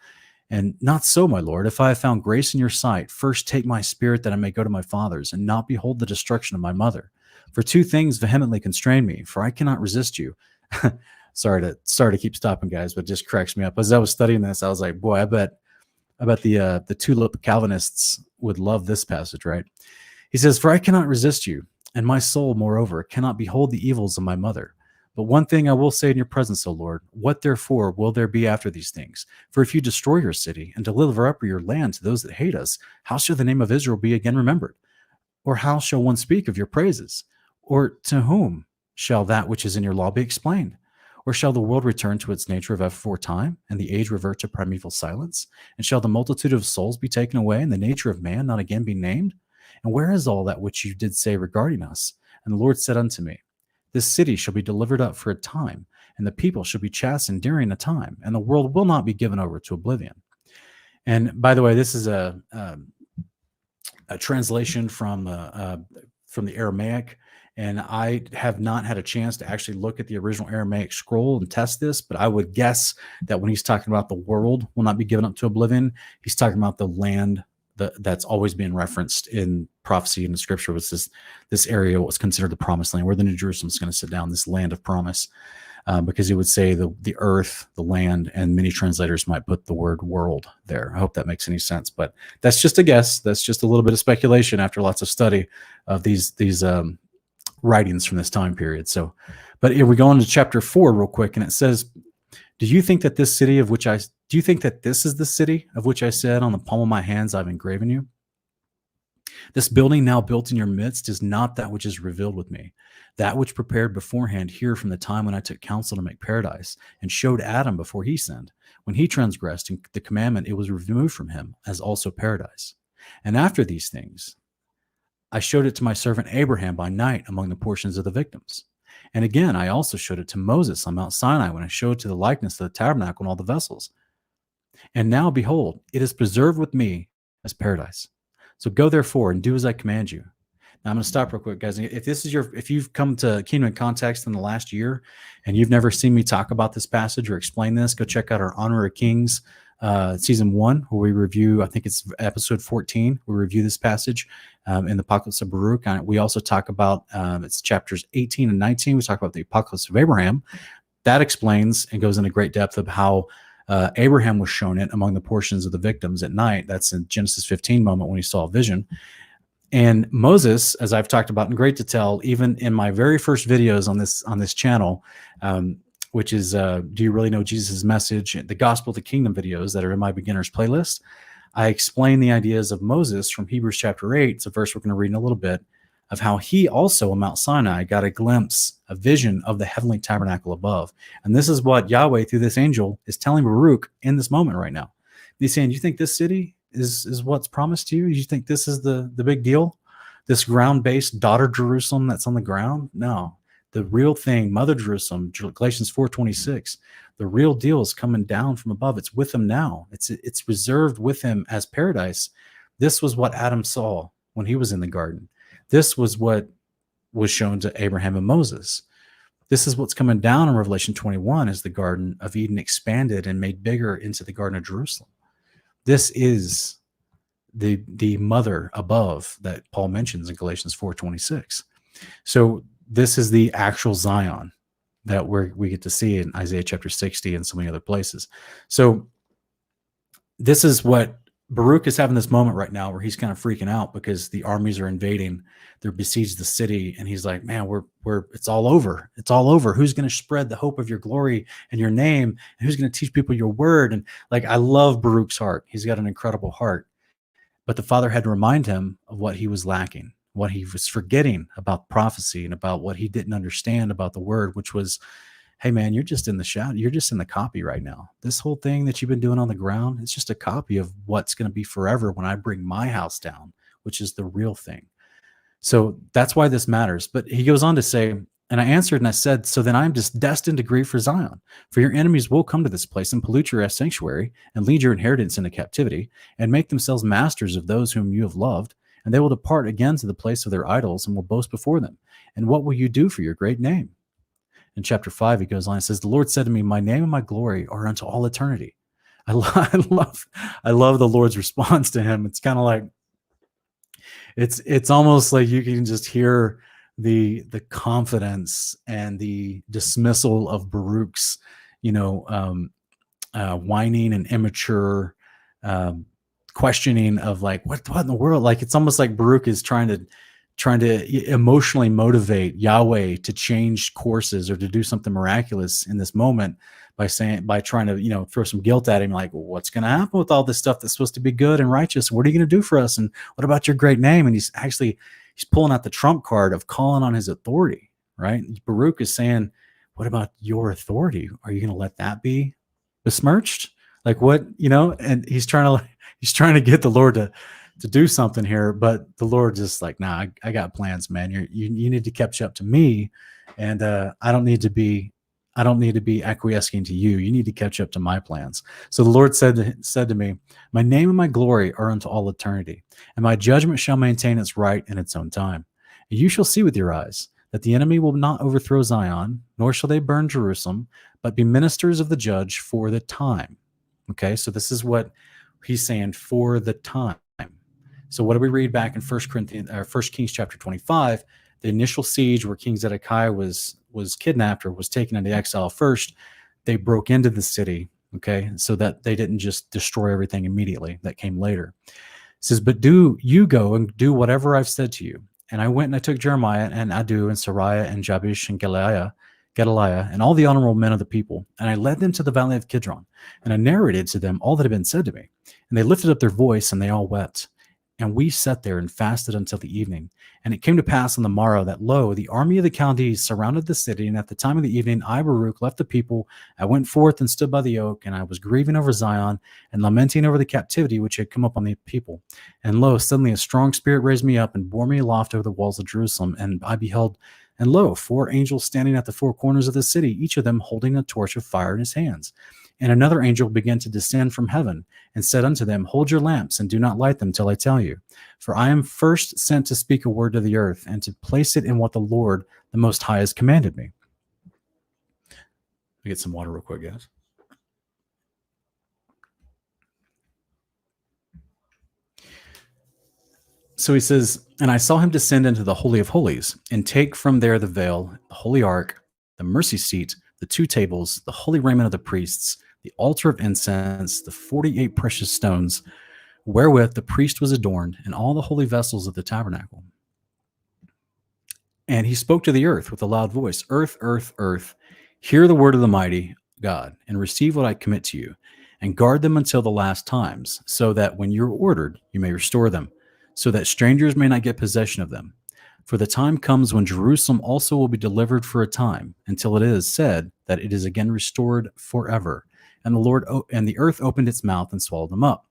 And not so, my Lord, if I have found grace in your sight, first take my spirit that I may go to my fathers, and not behold the destruction of my mother. For two things vehemently constrain me, for I cannot resist you. Sorry to keep stopping, guys, but it just cracks me up. As I was studying this, I was like, boy, I bet the tulip Calvinists would love this passage, right? He says, for I cannot resist you, and my soul, moreover, cannot behold the evils of my mother. But one thing I will say in your presence, O Lord, what therefore will there be after these things? For if you destroy your city and deliver up your land to those that hate us, how shall the name of Israel be again remembered? Or how shall one speak of your praises? Or to whom shall that which is in your law be explained? Or shall the world return to its nature of aforetime, and the age revert to primeval silence? And shall the multitude of souls be taken away, and the nature of man not again be named? And where is all that which you did say regarding us? And the Lord said unto me, this city shall be delivered up for a time, and the people shall be chastened during a time, and the world will not be given over to oblivion. And by the way, this is a translation from the Aramaic. And I have not had a chance to actually look at the original Aramaic scroll and test this, but I would guess that when he's talking about the world will not be given up to oblivion, he's talking about the land that's always been referenced in prophecy and the scripture. Was this area what was considered the promised land, where the New Jerusalem is going to sit down, this land of promise, because he would say the earth, the land, and many translators might put the word world there. I hope that makes any sense, but that's just a guess. That's just a little bit of speculation after lots of study of these writings from this time period. So, but if we go into chapter 4 real quick, and it says, do you think that this is the city of which I said, on the palm of my hands I've engraven you? This building now built in your midst is not that which is revealed with me, that which prepared beforehand here from the time when I took counsel to make paradise, and showed Adam before he sinned. When he transgressed the commandment, it was removed from him, as also paradise. And after these things, I showed it to my servant Abraham by night among the portions of the victims. And again, I also showed it to Moses on Mount Sinai when I showed to the likeness of the tabernacle and all the vessels. And now, behold, it is preserved with me as paradise. So go therefore and do as I command you. Now I'm going to stop real quick, guys. If you've come to Kingdom in Context in the last year and you've never seen me talk about this passage or explain this, go check out our Honor of Kings season 1, where we review, I think it's episode 14. We review this passage in the Apocalypse of Baruch. We also talk about, it's chapters 18 and 19. We talk about the Apocalypse of Abraham. That explains and goes into great depth of how Abraham was shown it among the portions of the victims at night. That's in Genesis 15 moment when he saw a vision. And Moses, as I've talked about in great detail, even in my very first videos on this channel, which is Do You Really Know Jesus' Message? The Gospel of the Kingdom videos that are in my beginners playlist, I explain the ideas of Moses from Hebrews chapter 8. It's a verse we're going to read in a little bit, of how he also on Mount Sinai got a glimpse, a vision of the heavenly tabernacle above. And this is what Yahweh through this angel is telling Baruch in this moment right now. He's saying, you think this city is what's promised to you? You think this is the big deal? This ground-based daughter Jerusalem that's on the ground? No. The real thing, Mother Jerusalem, Galatians 4:26, the real deal is coming down from above. It's with him now. It's reserved with him as paradise. This was what Adam saw when he was in the garden. This was what was shown to Abraham and Moses. This is what's coming down in Revelation 21 as the Garden of Eden expanded and made bigger into the Garden of Jerusalem. This is the mother above that Paul mentions in Galatians 4:26. So this is the actual Zion that we get to see in Isaiah chapter 60 and so many other places. So this is what Baruch is having this moment right now where he's kind of freaking out because the armies are invading. They're besieged the city, and he's like, "Man, it's all over. It's all over. Who's going to spread the hope of your glory and your name, and who's going to teach people your word?" And like, I love Baruch's heart. He's got an incredible heart, but the Father had to remind him of what he was lacking, what he was forgetting about prophecy, and about what he didn't understand about the word, which was, hey man, you're just in the shadow. You're just in the copy right now. This whole thing that you've been doing on the ground, it's just a copy of what's going to be forever when I bring my house down, which is the real thing. So that's why this matters. But he goes on to say, and I answered and I said, so then I'm just destined to grieve for Zion, for your enemies will come to this place and pollute your sanctuary and lead your inheritance into captivity and make themselves masters of those whom you have loved. And they will depart again to the place of their idols and will boast before them. And what will you do for your great name? In chapter 5, he goes on and says, the Lord said to me, my name and my glory are unto all eternity. I love the Lord's response to him. It's kind of like, it's almost like you can just hear the confidence and the dismissal of Baruch's, whining and immature questioning of like, what in the world? Like, it's almost like Baruch is trying to emotionally motivate Yahweh to change courses or to do something miraculous in this moment by trying to, throw some guilt at him. Like, well, what's going to happen with all this stuff that's supposed to be good and righteous? What are you going to do for us? And what about your great name? And he's pulling out the trump card of calling on his authority, right? Baruch is saying, what about your authority? Are you going to let that be besmirched? Like what, and he's trying to get the Lord to do something here, but the Lord just like, nah, I got plans, man. You need to catch up to me, and I don't need to be acquiescing to you. You need to catch up to my plans. So the Lord said to me, my name and my glory are unto all eternity, and my judgment shall maintain its right in its own time. And you shall see with your eyes that the enemy will not overthrow Zion, nor shall they burn Jerusalem, but be ministers of the judge for the time. Okay, so this is what he's saying, for the time. So what do we read back in 1 Kings chapter 25? The initial siege where King Zedekiah was kidnapped or was taken into exile first, they broke into the city, okay, so that they didn't just destroy everything immediately. That came later. It says, but do you go and do whatever I've said to you. And I went and I took Jeremiah and Adu and Sariah and Jabish and Gedaliah and all the honorable men of the people, and I led them to the valley of Kidron, and I narrated to them all that had been said to me. And they lifted up their voice, and they all wept. And we sat there and fasted until the evening. And it came to pass on the morrow that, lo, the army of the Chaldees surrounded the city. And at the time of the evening, I, Baruch, left the people. I went forth and stood by the oak, and I was grieving over Zion and lamenting over the captivity which had come up on the people. And lo, suddenly a strong spirit raised me up and bore me aloft over the walls of Jerusalem. And I beheld, and lo, 4 angels standing at the 4 corners of the city, each of them holding a torch of fire in his hands. And another angel began to descend from heaven and said unto them, hold your lamps and do not light them till I tell you. For I am first sent to speak a word to the earth and to place it in what the Lord, the Most High, has commanded me. Let me get some water real quick, guys. So he says, and I saw him descend into the Holy of Holies and take from there the veil, the holy ark, the mercy seat, the 2 tables, the holy raiment of the priests, the altar of incense, the 48 precious stones, wherewith the priest was adorned, and all the holy vessels of the tabernacle. And he spoke to the earth with a loud voice, earth, earth, earth, hear the word of the mighty God, and receive what I commit to you, and guard them until the last times, so that when you're ordered, you may restore them, so that strangers may not get possession of them. For the time comes when Jerusalem also will be delivered for a time, until it is said that it is again restored forever. And the earth opened its mouth and swallowed them up.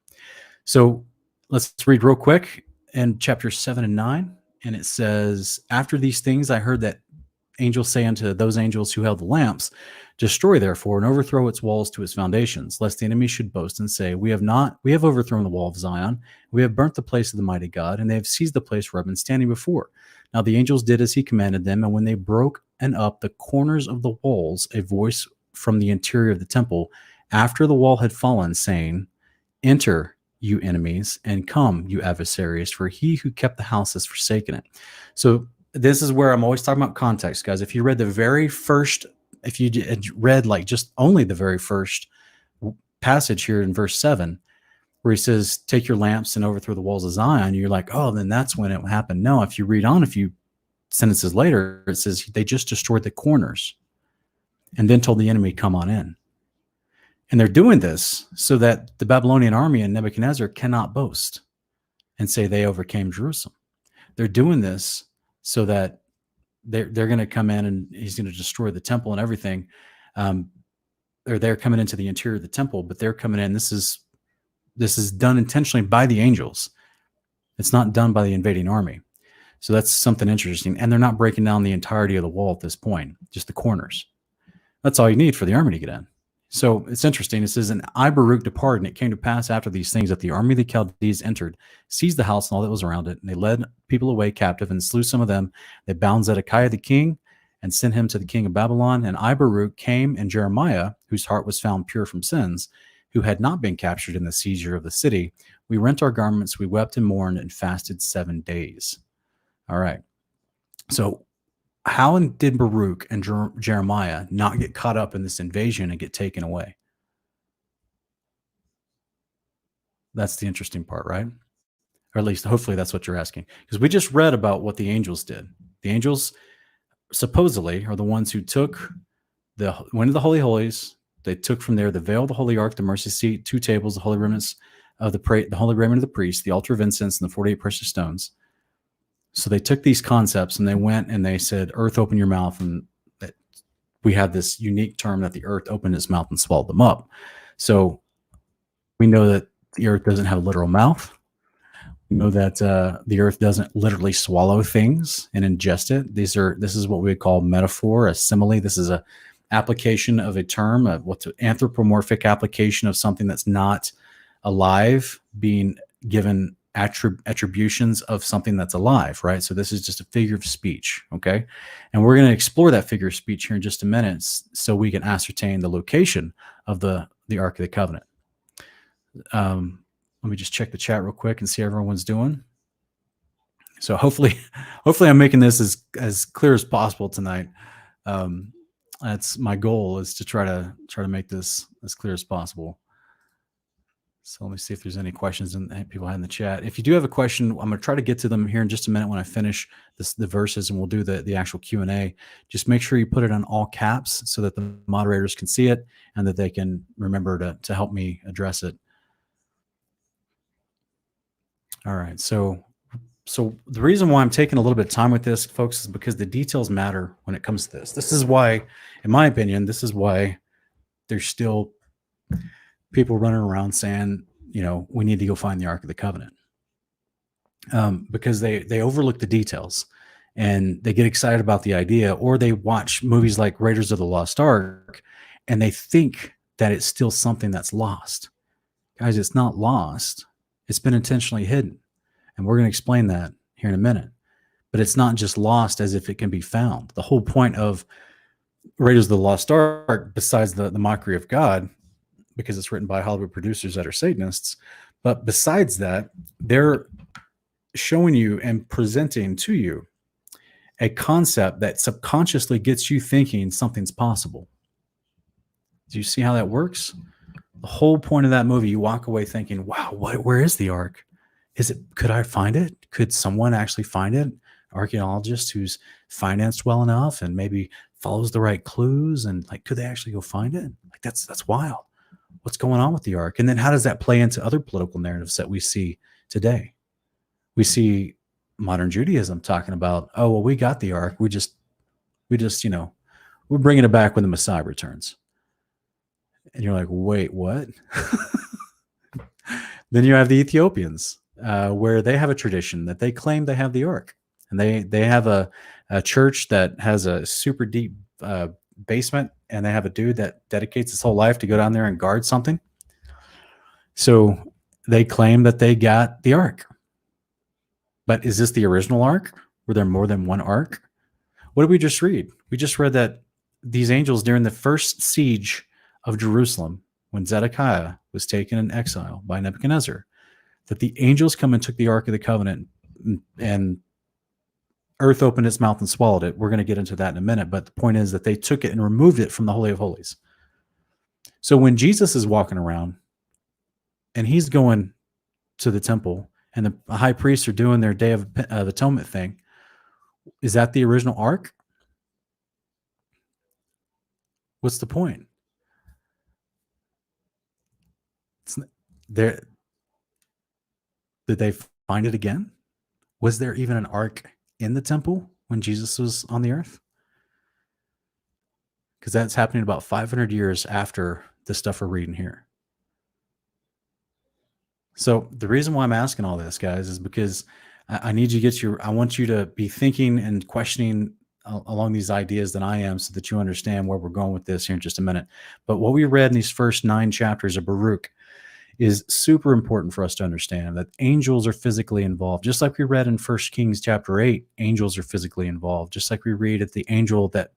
So let's read real quick in chapter 7 and 9. And it says, after these things I heard that angels say unto those angels who held the lamps, destroy therefore and overthrow its walls to its foundations, lest the enemy should boast and say, we have overthrown the wall of Zion, we have burnt the place of the mighty God, and they have seized the place where I've been standing before. Now the angels did as he commanded them, and when they broke and up the corners of the walls, a voice from the interior of the temple, after the wall had fallen, saying, enter, you enemies, and come, you adversaries, for he who kept the house has forsaken it. So this is where I'm always talking about context, guys. If you read like just only the very first passage here in verse 7, where he says, take your lamps and overthrow the walls of Zion. You're like, oh, then that's when it happened. No, if you read on a few sentences later, it says they just destroyed the corners and then told the enemy, come on in. And they're doing this so that the Babylonian army and Nebuchadnezzar cannot boast and say they overcame Jerusalem. They're doing this so that they're going to come in and he's going to destroy the temple and everything. Or they're coming into the interior of the temple, but they're coming in. This is done intentionally by the angels. It's not done by the invading army. So that's something interesting. And they're not breaking down the entirety of the wall at this point, just the corners. That's all you need for the army to get in. So it's interesting. It says, and I, Baruch, departed, and it came to pass after these things that the army of the Chaldees entered, seized the house and all that was around it, and they led people away captive and slew some of them. They bound Zedekiah the king and sent him to the king of Babylon. And I, Baruch, came, and Jeremiah, whose heart was found pure from sins, who had not been captured in the seizure of the city, we rent our garments, we wept and mourned, and fasted 7 days. All right. So how did Baruch and Jeremiah not get caught up in this invasion and get taken away? That's the interesting part, right? Or at least, hopefully, that's what you're asking. Because we just read about what the angels did. The angels supposedly are the ones who went to the Holy Holies. They took from there the veil, the holy ark, the mercy seat, 2 tables, the holy remnants of the holy raiment of the priest, the altar of incense, and the 48 precious stones. So they took these concepts and they went and they said, earth, open your mouth. And we have this unique term that the earth opened its mouth and swallowed them up. So we know that the earth doesn't have a literal mouth. We know that the earth doesn't literally swallow things and ingest it. This is what we would call metaphor, a simile. This is a application of a term, what's an anthropomorphic application of something that's not alive being given attributions of something that's alive, right? So this is just a figure of speech, okay? And we're going to explore that figure of speech here in just a minute so we can ascertain the location of the Ark of the Covenant. Let me just check the chat real quick and see how everyone's doing. So hopefully I'm making this as clear as possible tonight. That's my goal, is to try to make this as clear as possible. So let me see if there's any questions and people have in the chat. If you do have a question, I'm going to try to get to them here in just a minute when I finish the verses, and we'll do the actual Q&A. Just make sure you put it on all caps so that the moderators can see it and that they can remember to help me address it. All right. So the reason why I'm taking a little bit of time with this, folks, is because the details matter when it comes to this. This is why, in my opinion, this is why there's still people running around saying, we need to go find the Ark of the Covenant, because they overlook the details and they get excited about the idea, or they watch movies like Raiders of the Lost Ark and they think that it's still something that's lost. Guys, it's not lost. It's been intentionally hidden. And we're going to explain that here in a minute. But it's not just lost as if it can be found. The whole point of Raiders of the Lost Ark, besides the mockery of God, because it's written by Hollywood producers that are Satanists, but besides that, they're showing you and presenting to you a concept that subconsciously gets you thinking something's possible. Do you see how that works? The whole point of that movie, you walk away thinking, wow, where is the Ark? Could I find it? Could someone actually find it? Archaeologist who's financed well enough and maybe follows the right clues, and could they actually go find it? That's wild. What's going on with the Ark? And then how does that play into other political narratives that we see today? We see modern Judaism talking about, oh, well, we got the Ark. We just, we're bringing it back when the Messiah returns. And you're like, wait, what? Then you have the Ethiopians, where they have a tradition that they claim they have the Ark. And they have a church that has a super deep basement, and they have a dude that dedicates his whole life to go down there and guard something. So they claim that they got the Ark. But is this the original Ark? Were there more than one Ark? What did we just read? We just read that these angels, during the first siege of Jerusalem, when Zedekiah was taken in exile by Nebuchadnezzar, that the angels come and took the Ark of the Covenant, and earth opened its mouth and swallowed it. We're going to get into that in a minute, but the point is that they took it and removed it from the Holy of Holies. So when Jesus is walking around and he's going to the temple, and the high priests are doing their Day of Atonement thing. Is that the original ark? What's the point? There, did they find it again? Was there even an ark in the temple when Jesus was on the earth? Because that's happening about 500 years after the stuff we're reading here. So the reason why I'm asking all this, guys, is because I need you to I want you to be thinking and questioning along these ideas than I am, so that you understand where we're going with this here in just a minute. But what we read in these first 9 chapters of Baruch is super important for us to understand that angels are physically involved. Just like we read in 1 Kings chapter 8, angels are physically involved. Just like we read at the angel that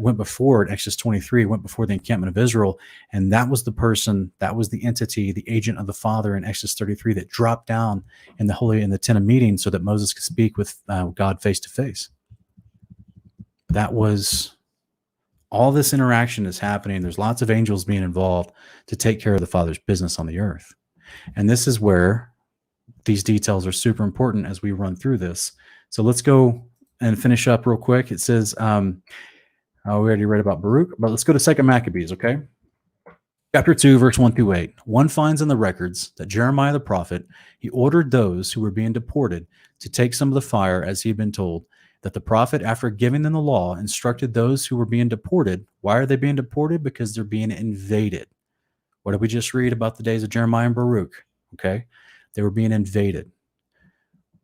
went before in Exodus 23, went before the encampment of Israel. And that was the person, that was the entity, the agent of the Father in Exodus 33 that dropped down in the tent of meeting so that Moses could speak with God face to face. That was all this interaction is happening. There's lots of angels being involved to take care of the Father's business on the earth. And this is where these details are super important as we run through this. So let's go and finish up real quick. It says, we already read about Baruch, but let's go to 2 Maccabees, okay? Chapter 2, verse 1 through 8. One finds in the records that Jeremiah the prophet, he ordered those who were being deported to take some of the fire as he had been told, that the prophet, after giving them the law, instructed those who were being deported. Why are they being deported? Because they're being invaded. What did we just read about the days of Jeremiah and Baruch? Okay, they were being invaded.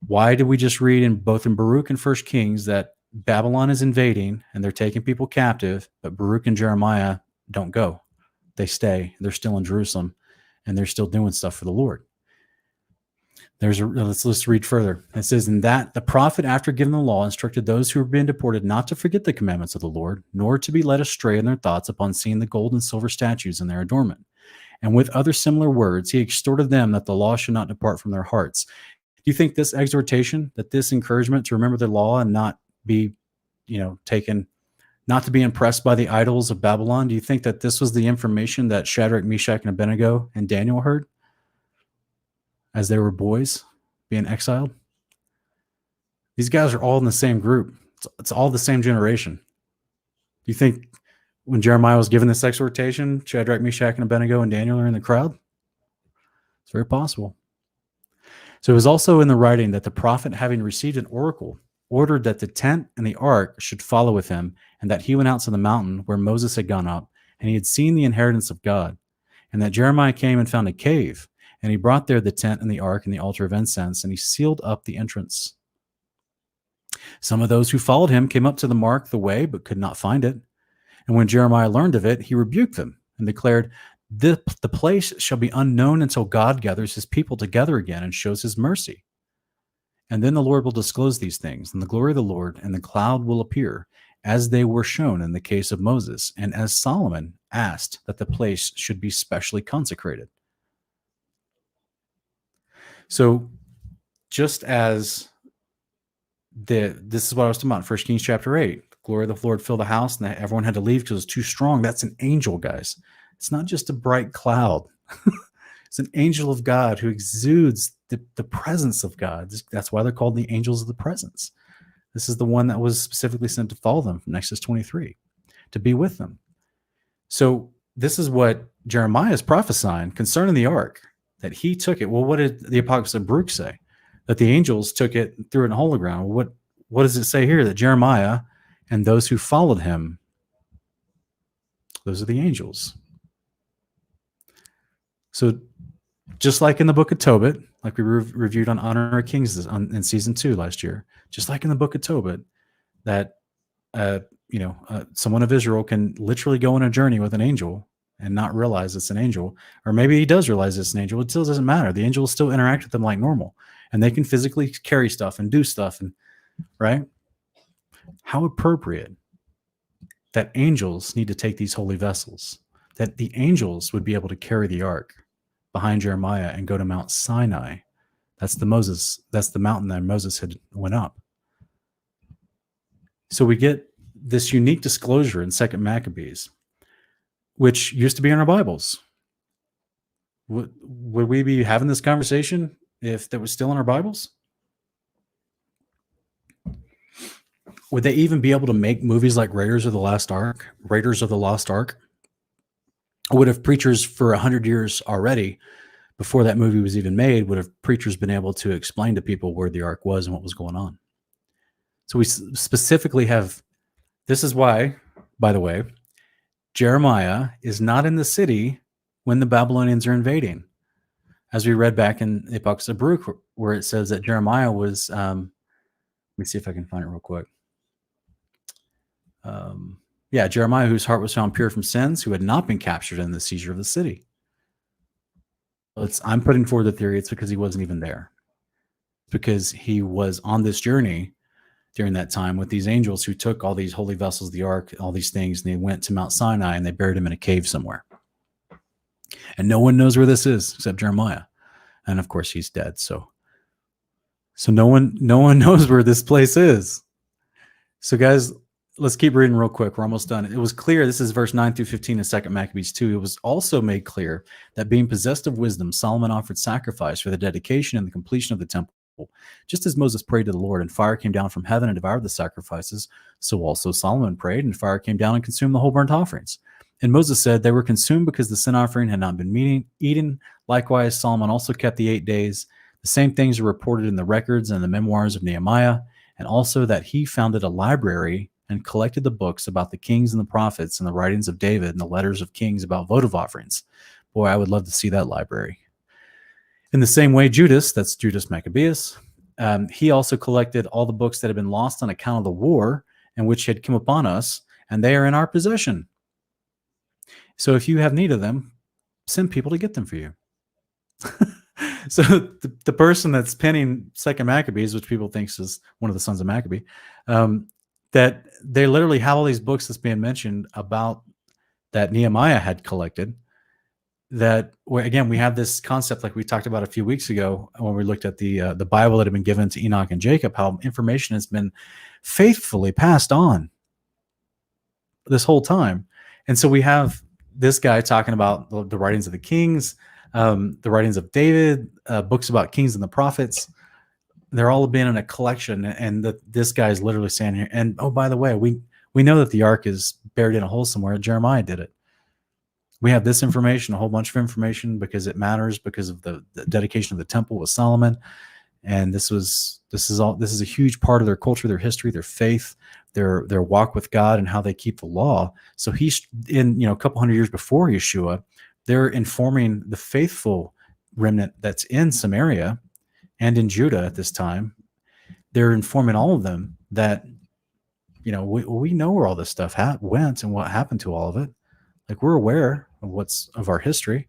Why did we just read in both in Baruch and 1 Kings that Babylon is invading and they're taking people captive, but Baruch and Jeremiah don't go? They stay. They're still in Jerusalem, and they're still doing stuff for the Lord. Let's read further. It says, in that the prophet, after giving the law, instructed those who were being deported not to forget the commandments of the Lord, nor to be led astray in their thoughts upon seeing the gold and silver statues in their adornment. And with other similar words, he exhorted them that the law should not depart from their hearts. Do you think this exhortation, that this encouragement to remember the law and not be, taken, not to be impressed by the idols of Babylon, do you think that this was the information that Shadrach, Meshach, and Abednego and Daniel heard as they were boys being exiled? These guys are all in the same group. It's all the same generation. Do you think when Jeremiah was given this exhortation, Shadrach, Meshach, and Abednego and Daniel are in the crowd? It's very possible. So it was also in the writing that the prophet, having received an oracle, ordered that the tent and the ark should follow with him, and that he went out to the mountain where Moses had gone up, and he had seen the inheritance of God, and that Jeremiah came and found a cave, and he brought there the tent and the ark and the altar of incense, and he sealed up the entrance. Some of those who followed him came up to the mark the way, but could not find it. And when Jeremiah learned of it, he rebuked them and declared, the place shall be unknown until God gathers his people together again and shows his mercy. And then the Lord will disclose these things, and the glory of the Lord and the cloud will appear, as they were shown in the case of Moses, and as Solomon asked that the place should be specially consecrated. So just as this is what I was talking about in 1 Kings chapter 8, the glory of the Lord filled the house, and everyone had to leave because it was too strong. That's an angel, guys. It's not just a bright cloud. It's an angel of God who exudes the presence of God. That's why they're called the angels of the presence. This is the one that was specifically sent to follow them from Exodus 23, to be with them. So this is what Jeremiah is prophesying concerning the ark, that he took it. Well, what did the apocrypha of Baruch say? That the angels took it and threw it in a hole in the ground. What does it say here? That Jeremiah and those who followed him, those are the angels. So just like in the book of Tobit, like we reviewed on Honor of Kings in season 2 last year, just like in the book of Tobit, that someone of Israel can literally go on a journey with an angel and not realize it's an angel, or maybe he does realize it's an angel. It still doesn't matter. The angel will still interact with them like normal, and they can physically carry stuff and do stuff, and right? How appropriate that angels need to take these holy vessels, that the angels would be able to carry the ark behind Jeremiah and go to Mount Sinai. That's the mountain that Moses had went up. So we get this unique disclosure in 2 Maccabees, which used to be in our Bibles, would we be having this conversation if that was still in our Bibles? Would they even be able to make movies like Raiders of the Lost Ark? Would have preachers for 100 years already, before that movie was even made, would have preachers been able to explain to people where the ark was and what was going on? So we specifically have, this is why, by the way, Jeremiah is not in the city when the Babylonians are invading. As we read back in the apocrypha Baruch, where it says that Jeremiah was, let me see if I can find it real quick. Jeremiah, whose heart was found pure from sins, who had not been captured in the seizure of the city. I'm putting forward the theory it's because he wasn't even there. Because he was on this journey during that time with these angels who took all these holy vessels, the ark, all these things, and they went to Mount Sinai and they buried him in a cave somewhere. And no one knows where this is except Jeremiah. And of course he's dead. So no one knows where this place is. So guys, let's keep reading real quick. We're almost done. It was clear, this is verse 9 through 15 in 2 Maccabees 2. It was also made clear that being possessed of wisdom, Solomon offered sacrifice for the dedication and the completion of the temple. Just as Moses prayed to the Lord, and fire came down from heaven and devoured the sacrifices, so also Solomon prayed, and fire came down and consumed the whole burnt offerings. And Moses said they were consumed because the sin offering had not been eaten. Likewise, Solomon also kept the 8 days. The same things are reported in the records and the memoirs of Nehemiah, and also that he founded a library and collected the books about the kings and the prophets and the writings of David and the letters of kings about votive offerings. Boy, I would love to see that library. In the same way, Judas, that's Judas Maccabeus, he also collected all the books that had been lost on account of the war and which had come upon us, and they are in our possession. So if you have need of them, send people to get them for you. So the person that's penning 2 Maccabees, which people think is one of the sons of Maccabee, that they literally have all these books that's being mentioned about that Nehemiah had collected. That, again, we have this concept like we talked about a few weeks ago when we looked at the Bible that had been given to Enoch and Jacob, how information has been faithfully passed on this whole time. And so we have this guy talking about the writings of the kings, the writings of David, books about kings and the prophets. They're all been in a collection, and this guy is literally saying here. And oh, by the way, we know that the ark is buried in a hole somewhere. Jeremiah did it. We have this information, a whole bunch of information, because it matters, because of the dedication of the temple with Solomon. And this is a huge part of their culture, their history, their faith, their walk with God, and how they keep the law. So he's in, a couple hundred years before Yeshua, they're informing the faithful remnant that's in Samaria and in Judah at this time. They're informing all of them that, we know where all this stuff went and what happened to all of it. Like, we're aware of our history.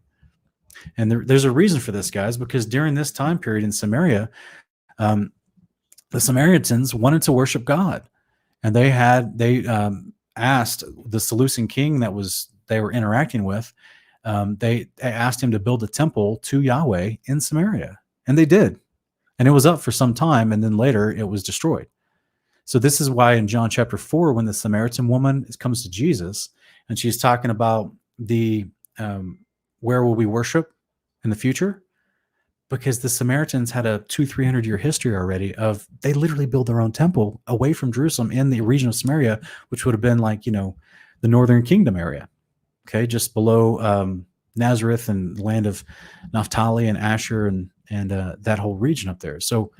And there's a reason for this, guys, because during this time period in Samaria, the Samaritans wanted to worship God. And they asked the Seleucid king they were interacting with, they asked him to build a temple to Yahweh in Samaria. And they did. And it was up for some time, and then later it was destroyed. So this is why in John chapter 4, when the Samaritan woman comes to Jesus, and she's talking about where will we worship in the future? Because the Samaritans had a 200-300 year history already of, they literally built their own temple away from Jerusalem in the region of Samaria, which would have been like, the northern kingdom area. Okay, just below Nazareth and the land of Naphtali and Asher and that whole region up there. So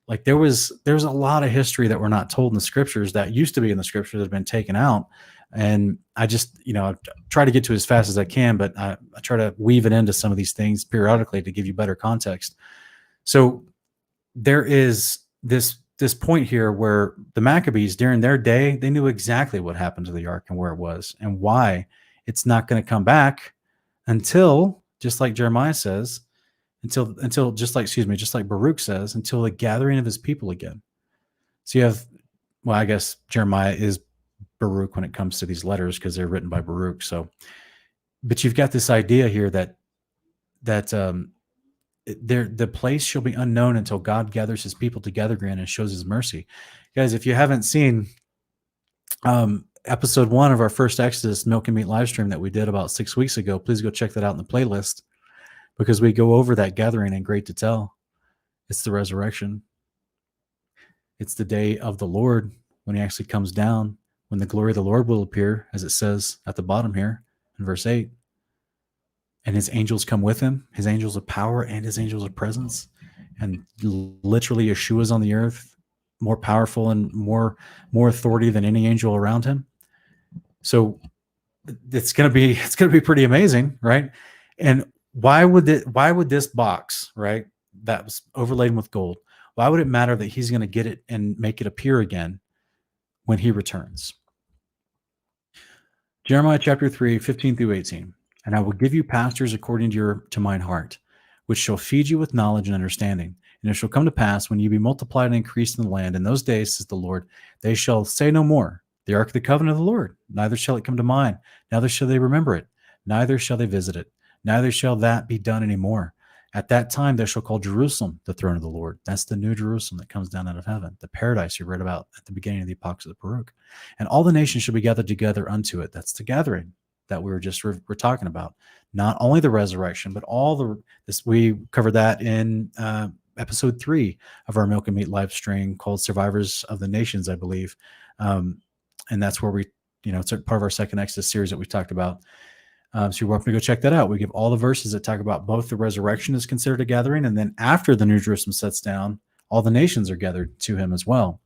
like there's a lot of history that we're not told in the scriptures that used to be in the scriptures that have been taken out. And I just, I try to get to as fast as I can, but I try to weave it into some of these things periodically to give you better context. So there is this point here where the Maccabees, during their day, they knew exactly what happened to the ark and where it was and why it's not going to come back until, just like Jeremiah says, until just like Baruch says, until the gathering of his people again. So you have, I guess Jeremiah is Baruch when it comes to these letters because they're written by Baruch. So, but you've got this idea here that the place shall be unknown until God gathers his people together again and shows his mercy. Guys, if you haven't seen episode 1 of our first Exodus Milk and Meat live stream that we did about 6 weeks ago, please go check that out in the playlist. because we go over that gathering in great detail. It's the resurrection. It's the day of the Lord when he actually comes down, when the glory of the Lord will appear, as it says at the bottom here in verse 8. And his angels come with him, his angels of power and his angels of presence. And literally Yeshua's on the earth, more powerful and more authority than any angel around him. So it's gonna be pretty amazing, right? And why would this box, right, that was overlaid with gold, why would it matter that he's going to get it and make it appear again when he returns? Jeremiah chapter 3, 15 through 18. And I will give you pastors according to mine heart, which shall feed you with knowledge and understanding. And it shall come to pass, when you be multiplied and increased in the land, in those days, says the Lord, they shall say no more, the ark of the covenant of the Lord, neither shall it come to mind, neither shall they remember it, neither shall they visit it, neither shall that be done any more. At that time, they shall call Jerusalem the throne of the Lord. That's the new Jerusalem that comes down out of heaven, the paradise you read about at the beginning of the apocrypha of Baruch. And all the nations shall be gathered together unto it. That's the gathering that we're talking about. Not only the resurrection, but all this. We covered that in episode 3 of our Milk and Meat live stream called Survivors of the Nations, I believe. And that's where it's part of our second Exodus series that we talked about. So you're welcome to go check that out. We give all the verses that talk about both the resurrection is considered a gathering, and then after the New Jerusalem sets down, all the nations are gathered to him as well.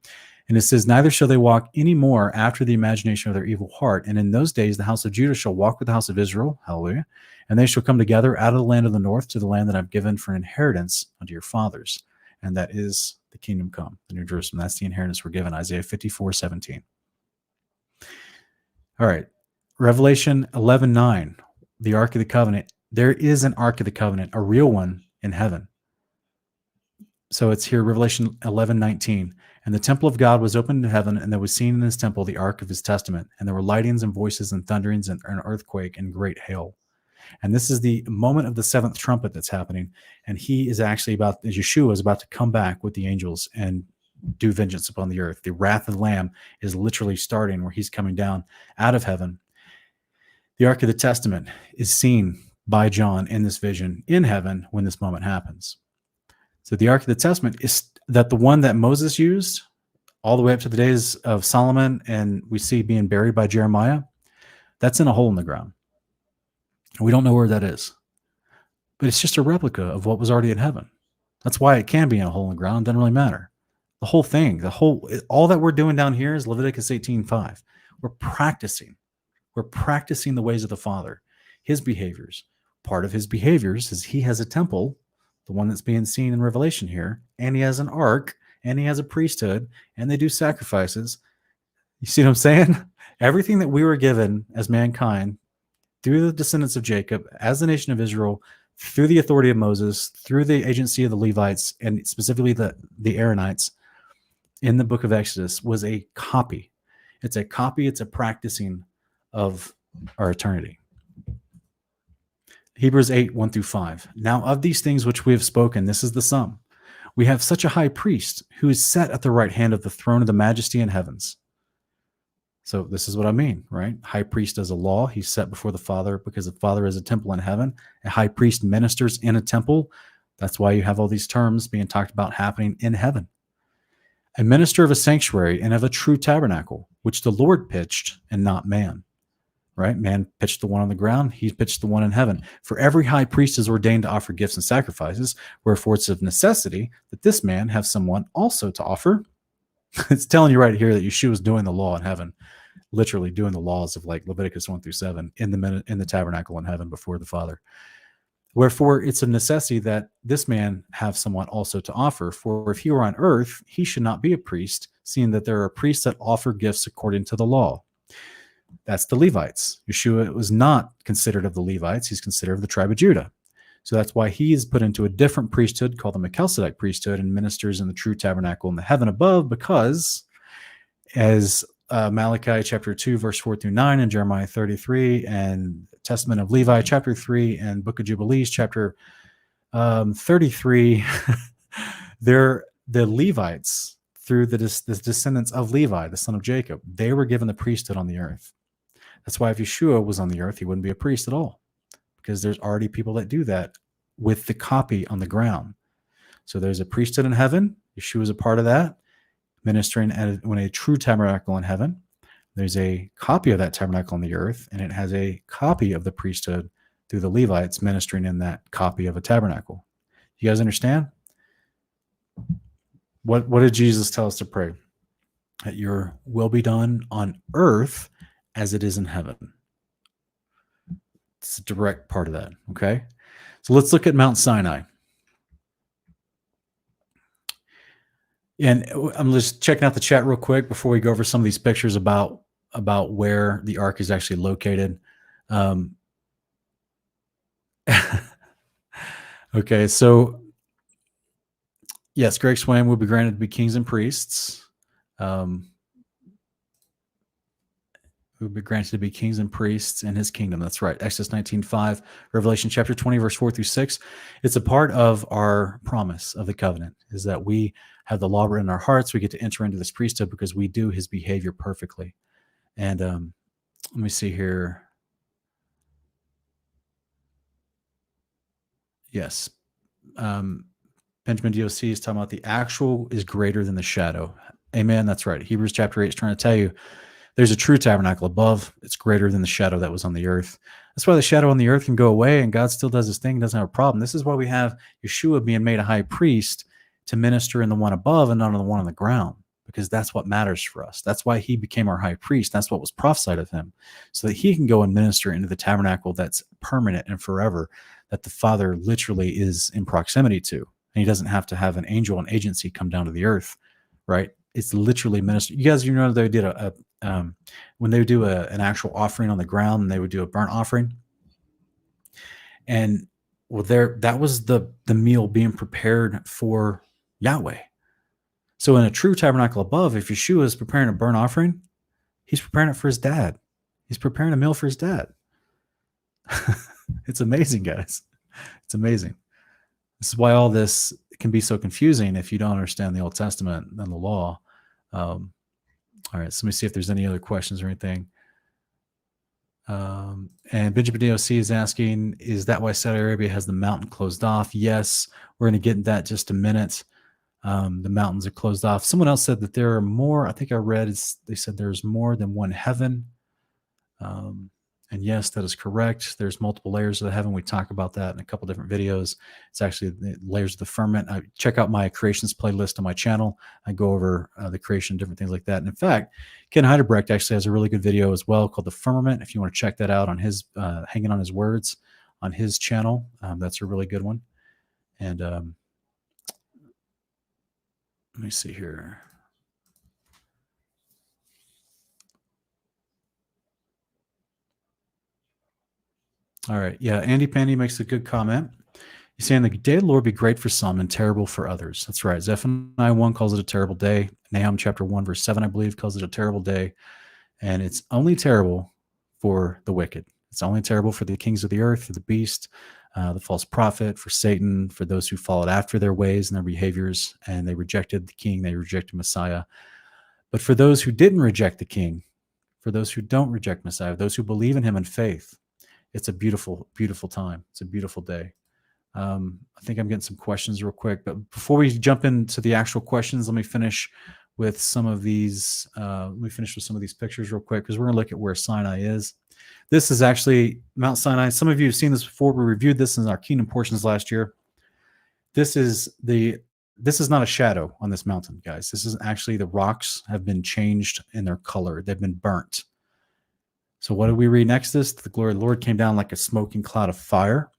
And it says, neither shall they walk any more after the imagination of their evil heart. And in those days, the house of Judah shall walk with the house of Israel. Hallelujah. And they shall come together out of the land of the north to the land that I've given for an inheritance unto your fathers. And that is the kingdom come, the New Jerusalem. That's the inheritance we're given. Isaiah 54:17. All right. Revelation 11:9, the Ark of the Covenant. There is an Ark of the Covenant, a real one in heaven. So it's here, Revelation 11:19. And the temple of God was opened in heaven, and there was seen in his temple the ark of his testament. And there were lightnings and voices and thunderings and an earthquake and great hail. And this is the moment of the seventh trumpet that's happening. And he is actually Yeshua is about to come back with the angels and do vengeance upon the earth. The wrath of the Lamb is literally starting, where he's coming down out of heaven. The Ark of the Testament is seen by John in this vision in heaven when this moment happens. So the Ark of the Testament is the one that Moses used all the way up to the days of Solomon, and we see being buried by Jeremiah. That's in a hole in the ground. We don't know where that is, but it's just a replica of what was already in heaven. That's why it can be in a hole in the ground. Doesn't really matter. The whole thing, all that we're doing down here is Leviticus 18:5. We're practicing the ways of the Father, his behaviors. Part of his behaviors is he has a temple, the one that's being seen in Revelation here, and he has an ark, and he has a priesthood, and they do sacrifices. You see what I'm saying? Everything that we were given as mankind through the descendants of Jacob, as the nation of Israel, through the authority of Moses, through the agency of the Levites, and specifically the Aaronites in the book of Exodus, was a copy. It's a copy, it's a practicing of our eternity. Hebrews 8:1-5. Now of these things which we have spoken, this is the sum. We have such a high priest who is set at the right hand of the throne of the majesty in heavens. So this is what I mean, right? High priest does a law. He's set before the Father because the Father is a temple in heaven. A high priest ministers in a temple. That's why you have all these terms being talked about happening in heaven. A minister of a sanctuary and of a true tabernacle, which the Lord pitched and not man. Right? Man pitched the one on the ground. He pitched the one in heaven. For every high priest is ordained to offer gifts and sacrifices, wherefore it's of necessity that this man have someone also to offer. It's telling you right here that Yeshua is doing the law in heaven, literally doing the laws of like Leviticus 1-7 in the tabernacle in heaven before the Father. Wherefore it's a necessity that this man have someone also to offer. For if he were on earth, he should not be a priest, seeing that there are priests that offer gifts according to the law. That's the Levites. Yeshua was not considered of the Levites. He's considered of the tribe of Judah. So that's why he is put into a different priesthood called the Melchizedek priesthood and ministers in the true tabernacle in the heaven above, because as Malachi chapter 2, verse 4-9 and Jeremiah 33 and Testament of Levi chapter 3 and Book of Jubilees chapter 33, they're the Levites through the descendants of Levi, the son of Jacob. They were given the priesthood on the earth. That's why if Yeshua was on the earth, he wouldn't be a priest at all, because there's already people that do that with the copy on the ground. So there's a priesthood in heaven. Yeshua is a part of that, ministering when a true tabernacle in heaven. There's a copy of that tabernacle on the earth, and it has a copy of the priesthood through the Levites ministering in that copy of a tabernacle. You guys understand? What did Jesus tell us to pray? That your will be done on earth as it is in heaven. It's a direct part of that, okay? So let's look at Mount Sinai. And I'm just checking out the chat real quick before we go over some of these pictures about where the ark is actually located. Okay, so yes, Greg Swain will be granted to be kings and priests. Who will be granted to be kings and priests in his kingdom. That's right. Exodus 19:5, Revelation chapter 20, verse 4 through 6. It's a part of our promise of the covenant, is that we have the law written in our hearts. We get to enter into this priesthood because we do his behavior perfectly. And let me see here. Yes. Benjamin DOC is talking about the actual is greater than the shadow. Amen. That's right. Hebrews chapter 8 is trying to tell you there's a true tabernacle above. It's greater than the shadow that was on the earth. That's why the shadow on the earth can go away and God still does his thing, doesn't have a problem. This is why we have Yeshua being made a high priest to minister in the one above and not on the one on the ground, because that's what matters for us. That's why he became our high priest. That's what was prophesied of him, so that he can go and minister into the tabernacle that's permanent and forever, that the Father literally is in proximity to. And he doesn't have to have an angel and agency come down to the earth, right? It's literally minister. You guys, they did when they would do an actual offering on the ground, and they would do a burnt offering. And well, that was the meal being prepared for Yahweh. So in a true tabernacle above, if Yeshua is preparing a burnt offering, he's preparing it for his dad. He's preparing a meal for his dad. It's amazing, guys. It's amazing. This is why all this can be so confusing if you don't understand the Old Testament and the law. All right, so let me see if there's any other questions or anything. And Benjamin DOC is asking, is that why Saudi Arabia has the mountain closed off? Yes, we're going to get into that in just a minute. The mountains are closed off. Someone else said that there are more. I think I read they said there's more than one heaven. And yes, that is correct. There's multiple layers of the heaven. We talk about that in a couple different videos. It's actually the layers of the firmament. Check out my creations playlist on my channel. I go over the creation, different things like that. And in fact, Ken Heidebrecht actually has a really good video as well called The Firmament. If you want to check that out on his Hanging on His Words on his channel, that's a really good one. And let me see here. All right. Yeah. Andy Pandy makes a good comment. He's saying the day of the Lord be great for some and terrible for others. That's right. Zephaniah 1 calls it a terrible day. Nahum chapter 1, verse 7, I believe, calls it a terrible day. And it's only terrible for the wicked. It's only terrible for the kings of the earth, for the beast, the false prophet, for Satan, for those who followed after their ways and their behaviors, and they rejected the king, they rejected Messiah. But for those who didn't reject the king, for those who don't reject Messiah, those who believe in him in faith, it's a beautiful, beautiful time. It's a beautiful day. I think I'm getting some questions real quick, but before we jump into the actual questions, let me finish with some of these. Pictures real quick, because we're going to look at where Sinai is. This is actually Mount Sinai. Some of you have seen this before. We reviewed this in our Kingdom portions last year. This is not a shadow on this mountain, guys. This is actually the rocks have been changed in their color. They've been burnt. So what do we read next? The glory of the Lord came down like a smoking cloud of fire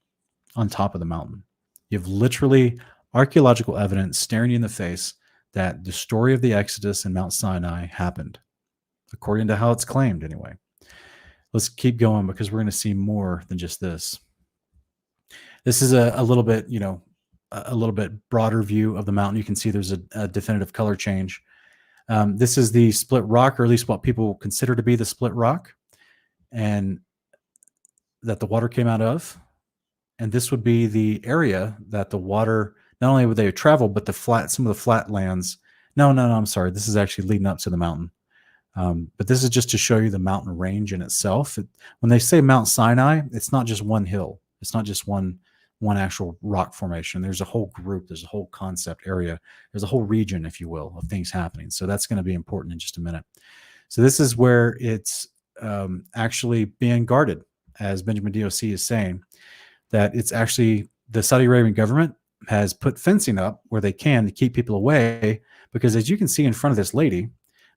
on top of the mountain. You have literally archaeological evidence staring you in the face that the story of the Exodus in Mount Sinai happened, according to how it's claimed anyway. Let's keep going, because we're going to see more than just this. This is a little bit, a little bit broader view of the mountain. You can see there's a definitive color change. This is the split rock, or at least what people consider to be the split rock, and that the water came out of. And this would be the area that the water, not only would they travel, but some of the flat lands. No, I'm sorry. This is actually leading up to the mountain. But this is just to show you the mountain range in itself. When they say Mount Sinai, it's not just one hill. It's not just one one actual rock formation. There's a whole group, there's a whole concept area, there's a whole region, if you will, of things happening. So that's going to be important in just a minute. So this is where it's actually being guarded, as Benjamin DOC is saying, that it's actually the Saudi Arabian government has put fencing up where they can to keep people away, because as you can see in front of this lady,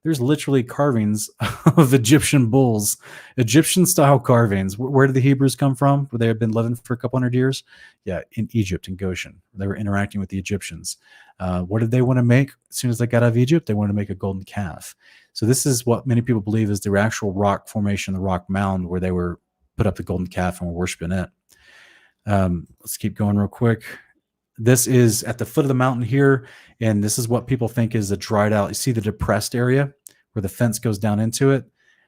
there's literally carvings of Egyptian bulls, Egyptian style carvings. Where did the Hebrews come from? Where they had been living for a couple hundred years? Yeah, in Egypt, in Goshen. They were interacting with the Egyptians. What did they want to make as soon as they got out of Egypt? They wanted to make a golden calf. So this is what many people believe is the actual rock formation, the rock mound, where they were put up the golden calf and were worshiping it. Let's keep going real quick. This is at the foot of the mountain here, and this is what people think is a dried out. You see the depressed area where the fence goes down into it.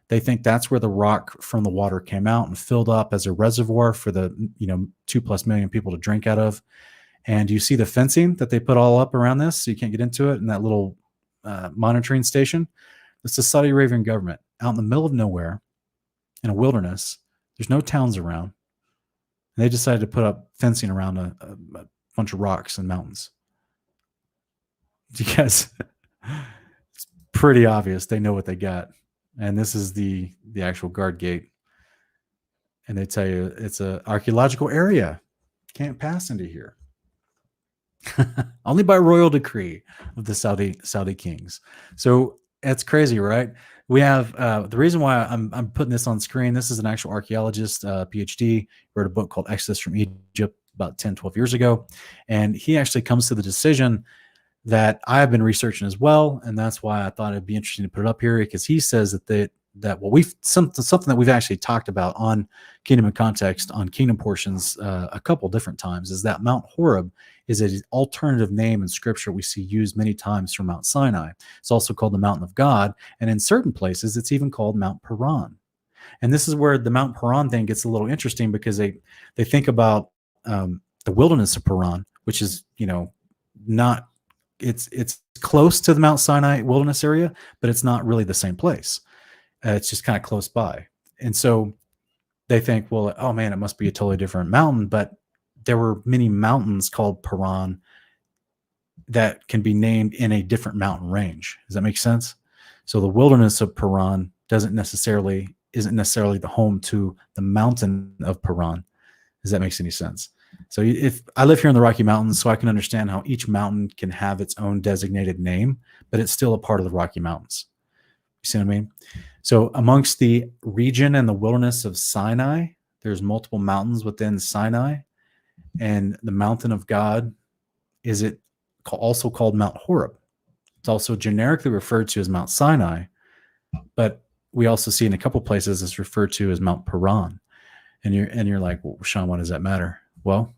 They think that's where the rock from the water came out and filled up as a reservoir for the 2+ million people to drink out of. And you see the fencing that they put all up around this, so you can't get into it, and that little monitoring station. It's the Saudi Arabian government out in the middle of nowhere in a wilderness. There's no towns around. And they decided to put up fencing around a bunch of rocks and mountains. Because it's pretty obvious they know what they got. And this is the actual guard gate. And they tell you it's an archaeological area. Can't pass into here. Only by royal decree of the Saudi kings. So it's crazy, right? We have the reason why I'm putting this on screen. This is an actual archaeologist, PhD, wrote a book called Exodus from Egypt about 10, 12 years ago. And he actually comes to the decision that I have been researching as well. And that's why I thought it'd be interesting to put it up here, because he says that something that we've actually talked about on Kingdom in Context on Kingdom portions a couple different times, is that Mount Horeb is an alternative name in Scripture we see used many times for Mount Sinai. It's also called the Mountain of God, and in certain places it's even called Mount Paran. And this is where the Mount Paran thing gets a little interesting, because they think about the wilderness of Paran, which is not it's close to the Mount Sinai wilderness area, but it's not really the same place. It's just kind of close by. And so they think, well, oh man, it must be a totally different mountain. But there were many mountains called Paran that can be named in a different mountain range. Does that make sense? So the wilderness of Paran isn't necessarily the home to the mountain of Paran. Does that make any sense? So if I live here in the Rocky Mountains, so I can understand how each mountain can have its own designated name, but it's still a part of the Rocky Mountains. You see what I mean? So amongst the region and the wilderness of Sinai, there's multiple mountains within Sinai, and the mountain of God is also called Mount Horeb. It's also generically referred to as Mount Sinai, but we also see in a couple places it's referred to as Mount Paran. And you're like, well, Sean, what does that matter? Well,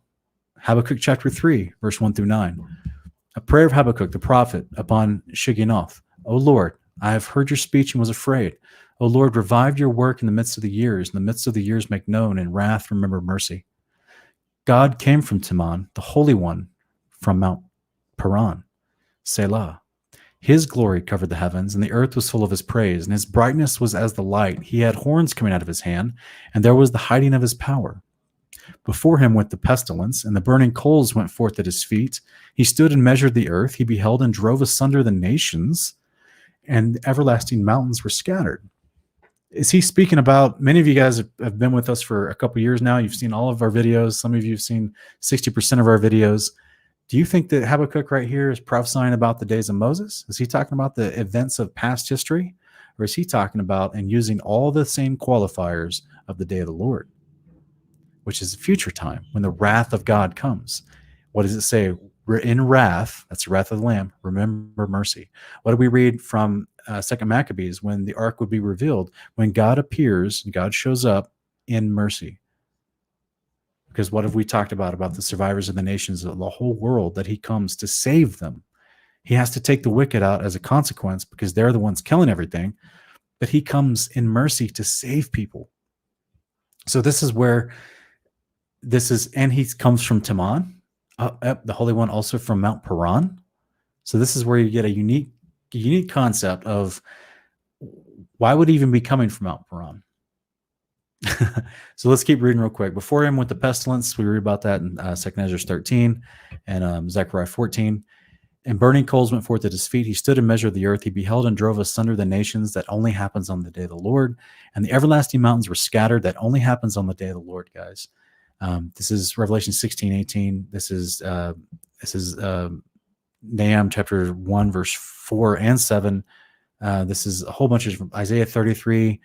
Habakkuk chapter 3, verse 1 through 9. A prayer of Habakkuk the prophet upon Shigionoth. O Lord, I have heard your speech and was afraid. O Lord, revive your work in the midst of the years. In the midst of the years make known, in wrath remember mercy. God came from Teman, the Holy One, from Mount Paran. Selah. His glory covered the heavens, and the earth was full of his praise, and his brightness was as the light. He had horns coming out of his hand, and there was the hiding of his power. Before him went the pestilence, and the burning coals went forth at his feet. He stood and measured the earth. He beheld and drove asunder the nations, and everlasting mountains were scattered. Is he speaking about, many of you guys have been with us for a couple years now. You've seen all of our videos. Some of you have seen 60% of our videos. Do you think that Habakkuk right here is prophesying about the days of Moses? Is he talking about the events of past history? Or is he talking about and using all the same qualifiers of the day of the Lord, which is future time, when the wrath of God comes? What does it say? We're in wrath. That's the wrath of the Lamb. Remember mercy. What do we read from 2 Maccabees, when the ark would be revealed? When God appears, God shows up in mercy. Because what have we talked about the survivors of the nations of the whole world, that he comes to save them? He has to take the wicked out as a consequence, because they're the ones killing everything. But he comes in mercy to save people. So this is where this is, and he comes from Teman, the Holy One, also from Mount Paran. So this is where you get a unique concept of why would he even be coming from Mount Paran? So let's keep reading real quick. Before him went the pestilence. We read about that in 2nd Ezra 13 and Zechariah 14. And burning coals went forth at his feet. He stood and measured the earth. He beheld and drove asunder the nations. That only happens on the day of the Lord. And the everlasting mountains were scattered. That only happens on the day of the Lord, guys. This is Revelation 16:18. This is Nahum chapter 1, verse 4 and 7. This is a whole bunch of different, Isaiah 33.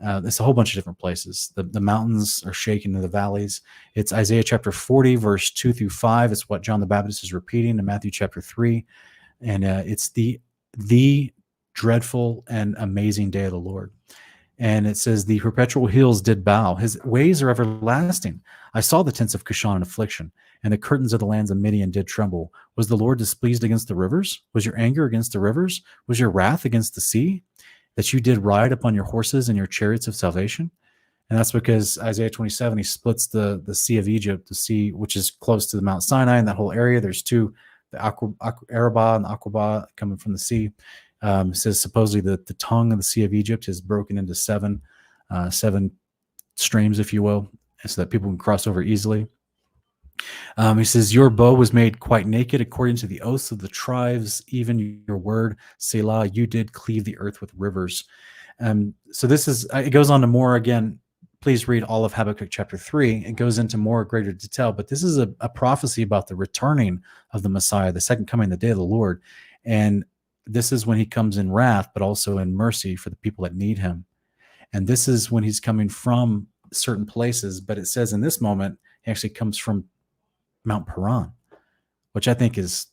It's a whole bunch of different places. The mountains are shaken in the valleys. It's Isaiah chapter 40, verse 2 through 5. It's what John the Baptist is repeating in Matthew chapter 3. And it's the dreadful and amazing day of the Lord. And it says, the perpetual hills did bow. His ways are everlasting. I saw the tents of Cushan in affliction, and the curtains of the lands of Midian did tremble. Was the Lord displeased against the rivers? Was your anger against the rivers? Was your wrath against the sea? That you did ride upon your horses and your chariots of salvation? And that's because Isaiah 27, he splits the Sea of Egypt, the sea which is close to the Mount Sinai, and that whole area. There's two, the Arabah and the Aqaba coming from the sea. It says supposedly that the tongue of the Sea of Egypt is broken into seven streams, if you will, so that people can cross over easily. He says, your bow was made quite naked according to the oaths of the tribes, even your word, Selah, you did cleave the earth with rivers. So this is, it goes on to more again. Please read all of Habakkuk chapter 3. It goes into more greater detail, but this is a prophecy about the returning of the Messiah, the second coming, the day of the Lord. And this is when he comes in wrath, but also in mercy for the people that need him. And this is when he's coming from certain places, but it says in this moment, he actually comes from Mount Paran, which I think is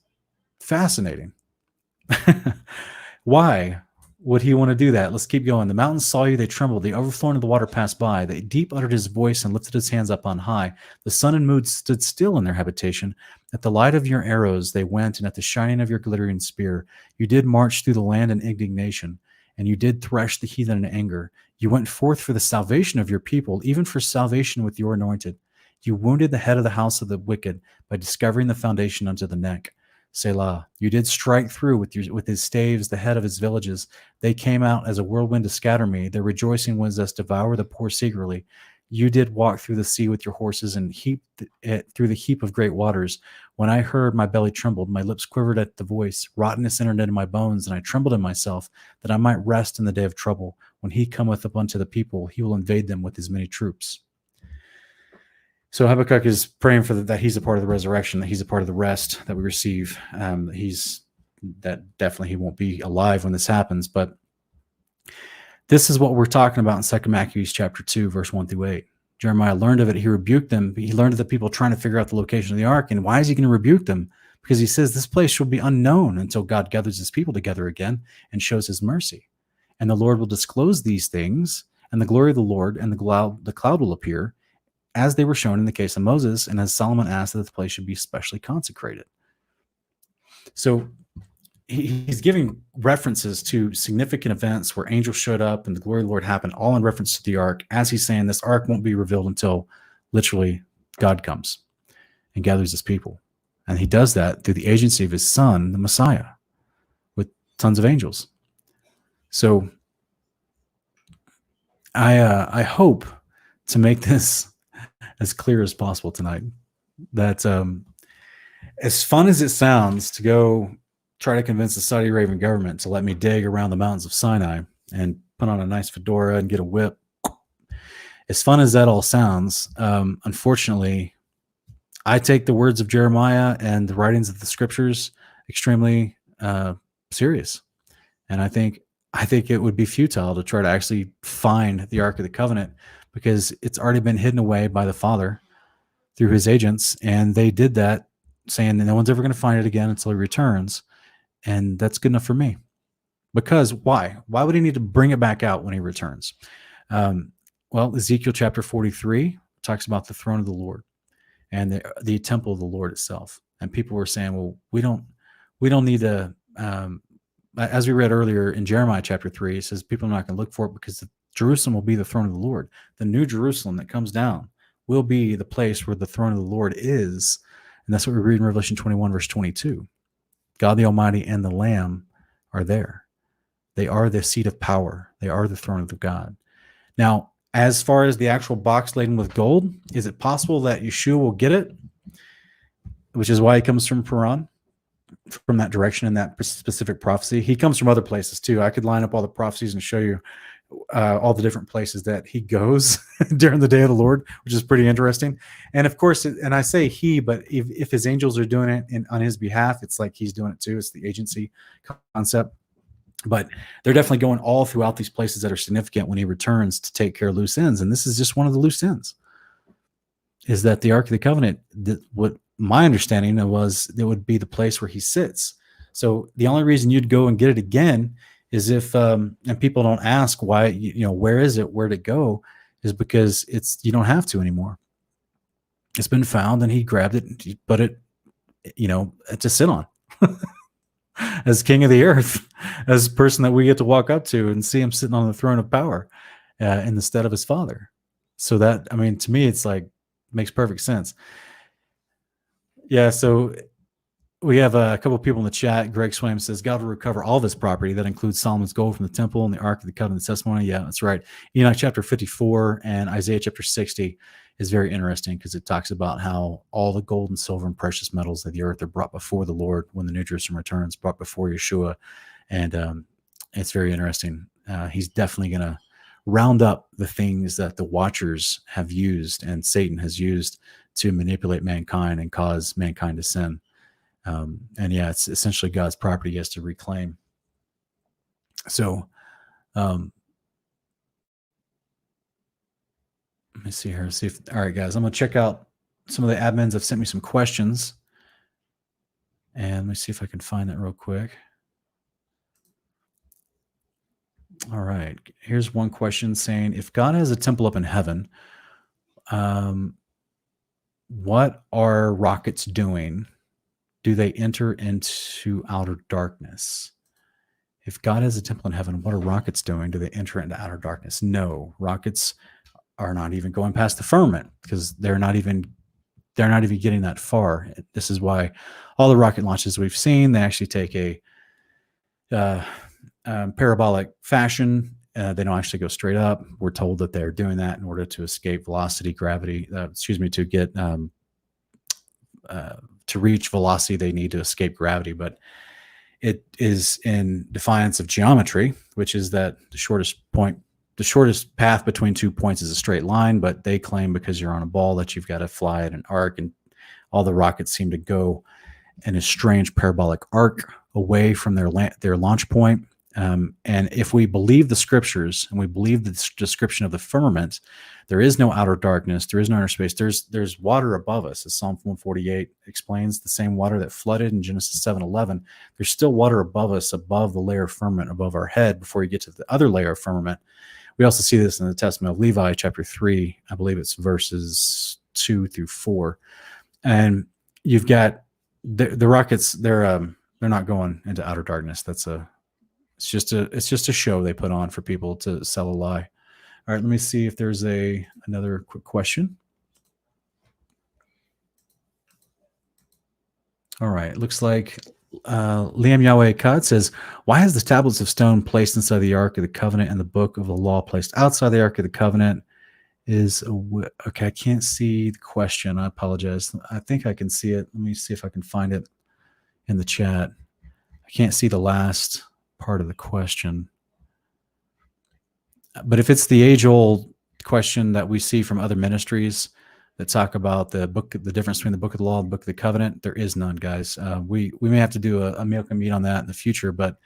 fascinating. Why would he want to do that? Let's keep going. The mountains saw you, they trembled. The overflowing of the water passed by. The deep uttered his voice and lifted his hands up on high. The sun and moon stood still in their habitation. At the light of your arrows they went, and at the shining of your glittering spear. You did march through the land in indignation, and you did thresh the heathen in anger. You went forth for the salvation of your people, even for salvation with your anointed. You wounded the head of the house of the wicked by discovering the foundation unto the neck. Selah. You did strike through with his staves the head of his villages. They came out as a whirlwind to scatter me. Their rejoicing was as devour the poor secretly. You did walk through the sea with your horses and heaped it through the heap of great waters. When I heard, my belly trembled, my lips quivered at the voice. Rottenness entered into my bones, and I trembled in myself, that I might rest in the day of trouble. When he cometh up unto the people, he will invade them with his many troops. So Habakkuk is praying for that he's a part of the resurrection, that he's a part of the rest that we receive. That definitely he won't be alive when this happens, but this is what we're talking about in 2 Maccabees chapter 2, verse 1 through 8. Jeremiah learned of it. He rebuked them. He learned of the people trying to figure out the location of the ark. And why is he going to rebuke them? Because he says this place shall be unknown until God gathers his people together again and shows his mercy. And the Lord will disclose these things, and the glory of the Lord and the cloud will appear, as they were shown in the case of Moses, and as Solomon asked that the place should be specially consecrated. So he's giving references to significant events where angels showed up and the glory of the Lord happened, all in reference to the ark, as he's saying this ark won't be revealed until literally God comes and gathers his people. And he does that through the agency of his son, the Messiah, with tons of angels. So I hope to make this as clear as possible tonight, that as fun as it sounds to go try to convince the Saudi Arabian government to let me dig around the mountains of Sinai and put on a nice fedora and get a whip, as fun as that all sounds, unfortunately, I take the words of Jeremiah and the writings of the scriptures extremely serious. And I think it would be futile to try to actually find the Ark of the Covenant, because it's already been hidden away by the Father through his agents. And they did that saying that no one's ever going to find it again until he returns. And that's good enough for me. Because why? Why would he need to bring it back out when he returns? Well, Ezekiel chapter 43 talks about the throne of the Lord and the temple of the Lord itself. And people were saying, well, we don't need to, as we read earlier in Jeremiah chapter 3, it says people are not going to look for it because Jerusalem will be the throne of the Lord. The new Jerusalem that comes down will be the place where the throne of the Lord is. And that's what we read in Revelation 21, verse 22. God the Almighty and the Lamb are there. They are the seat of power. They are the throne of God. Now, As far as the actual box laden with gold, is it possible that Yeshua will get it? Which is why he comes from Paran, from that direction in that specific prophecy. He comes from other places too. I could line up all the prophecies and show you all the different places that he goes during the day of the Lord, which is pretty interesting. And of course, and I say he, but if his angels are doing it on his behalf, it's like he's doing it too. It's the agency concept. But they're definitely going all throughout these places that are significant when he returns to take care of loose ends. And this is just one of the loose ends, is that the Ark of the Covenant, what my understanding was, it would be the place where he sits. So the only reason you'd go and get it again is if, and people don't ask why, where is it, where'd it go, is because you don't have to anymore. It's been found, and he grabbed it and he put it, to sit on. As king of the earth, as a person that we get to walk up to and see him sitting on the throne of power in the stead of his father. So that, to me, it's like, makes perfect sense. Yeah. So we have a couple of people in the chat. Greg Swaim says, God will recover all this property. That includes Solomon's gold from the temple and the Ark of the Covenant testimony. Yeah, that's right. Enoch chapter 54 and Isaiah chapter 60 is very interesting because it talks about how all the gold and silver and precious metals of the earth are brought before the Lord when the New Jerusalem returns, brought before Yeshua. And it's very interesting. He's definitely going to round up the things that the Watchers have used and Satan has used to manipulate mankind and cause mankind to sin. And yeah, it's essentially God's property he has to reclaim. So, let me see here. All right, guys, I'm going to check out some of the admins have sent me some questions. And let me see if I can find that real quick. All right. Here's one question saying, if God has a temple up in heaven, what are rockets doing? Do they enter into outer darkness? If God has a temple in heaven, what are rockets doing? Do they enter into outer darkness? No, rockets are not even going past the firmament because they're not even getting that far. This is why all the rocket launches we've seen, they actually take a parabolic fashion. They don't actually go straight up. We're told that they're doing that in order to escape velocity, gravity, to get to reach velocity, they need to escape gravity. But it is in defiance of geometry, which is that the shortest path between 2 points is a straight line, but they claim because you're on a ball that you've got to fly at an arc, and all the rockets seem to go in a strange parabolic arc away from their launch point. And if we believe the scriptures and we believe the description of the firmament, there is no outer darkness, there is no outer space. There's water above us, as Psalm 148 explains, the same water that flooded in Genesis 7:11. There's still water above us, above the layer of firmament above our head before you get to the other layer of firmament. We also see this in the Testament of Levi, chapter 3. I believe it's verses 2 through 4. And you've got the rockets. They're not going into outer darkness. It's just a show they put on for people to sell a lie. All right, let me see if there's another quick question. All right, it looks like Liam Yahweh Kad says, why has the tablets of stone placed inside the Ark of the Covenant and the book of the law placed outside the Ark of the Covenant? Okay, I can't see the question. I apologize. I think I can see it. Let me see if I can find it in the chat. I can't see the last part of the question. But if it's the age-old question that we see from other ministries that talk about the difference between the book of the law and the book of the covenant, there is none, guys. We may have to do a milk and meat on that in the future, but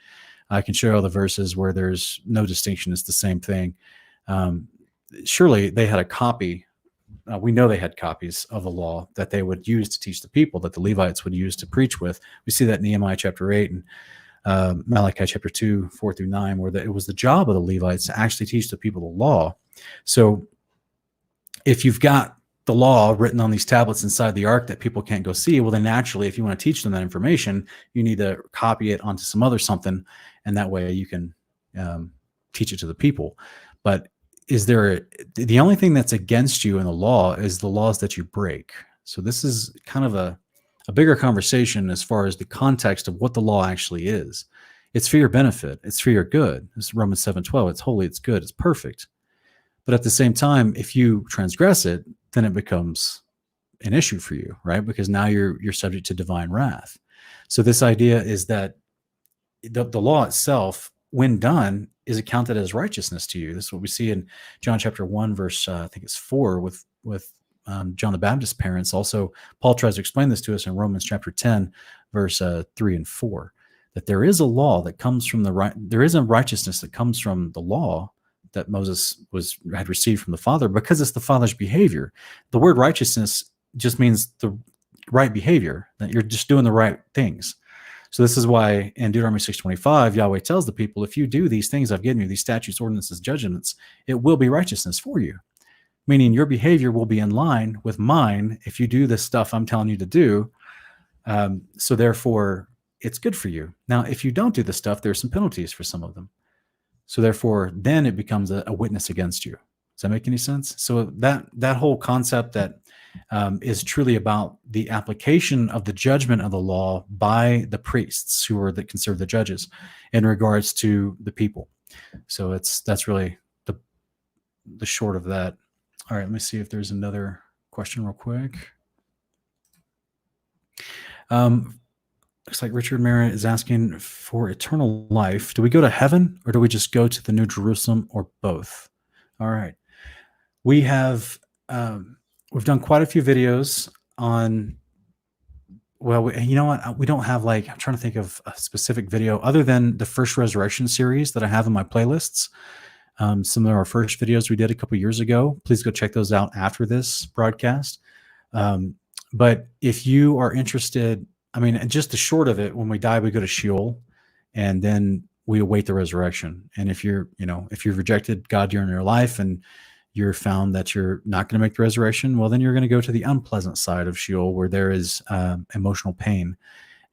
I can show you all the verses where there's no distinction. It's the same thing. Surely they had a copy. We know they had copies of the law that they would use to teach the people, that the Levites would use to preach with. We see that in Nehemiah chapter 8 and Malachi chapter 2, 4 through 9, where it was the job of the Levites to actually teach the people the law. So if you've got the law written on these tablets inside the ark that people can't go see, well, then naturally, if you want to teach them that information, you need to copy it onto some other something, and that way you can teach it to the people. But the only thing that's against you in the law is the laws that you break. So this is kind of a bigger conversation as far as the context of what the law actually is. It's for your benefit. It's for your good. It's Romans 7:12. It's holy. It's good. It's perfect. But at the same time, if you transgress it, then it becomes an issue for you, right? Because now you're subject to divine wrath. So this idea is that the law itself, when done, is accounted as righteousness to you. This is what we see in John chapter 1, verse I think it's 4, with John the Baptist's parents. Also, Paul tries to explain this to us in Romans chapter 10, verse 3 and 4, that there is a law that comes from there is a righteousness that comes from the law that Moses had received from the Father, because it's the Father's behavior. The word righteousness just means the right behavior, that you're just doing the right things. So this is why in Deuteronomy 6:25, Yahweh tells the people, if you do these things I've given you, these statutes, ordinances, judgments, it will be righteousness for you. Meaning your behavior will be in line with mine if you do this stuff I'm telling you to do. So therefore, it's good for you. Now, if you don't do the stuff, there's some penalties for some of them. So therefore, then it becomes a witness against you. Does that make any sense? So that whole concept that is truly about the application of the judgment of the law by the priests, who are considered the judges, in regards to the people. So that's really the short of that. All right, let me see if there's another question real quick. Looks like Richard Merritt is asking, for eternal life, do we go to heaven or do we just go to the New Jerusalem, or both? All right. We have we've done quite a few videos on, well, you know what? We don't have, like, I'm trying to think of a specific video other than the First Resurrection series that I have in my playlists. Some of our first videos we did a couple years ago. Please go check those out after this broadcast. But if you are interested, I mean, just the short of it, when we die, we go to sheol, and then we await the resurrection. And if you've rejected God during your life and you're found that you're not going to make the resurrection, well, then you're going to go to the unpleasant side of sheol, where there is emotional pain,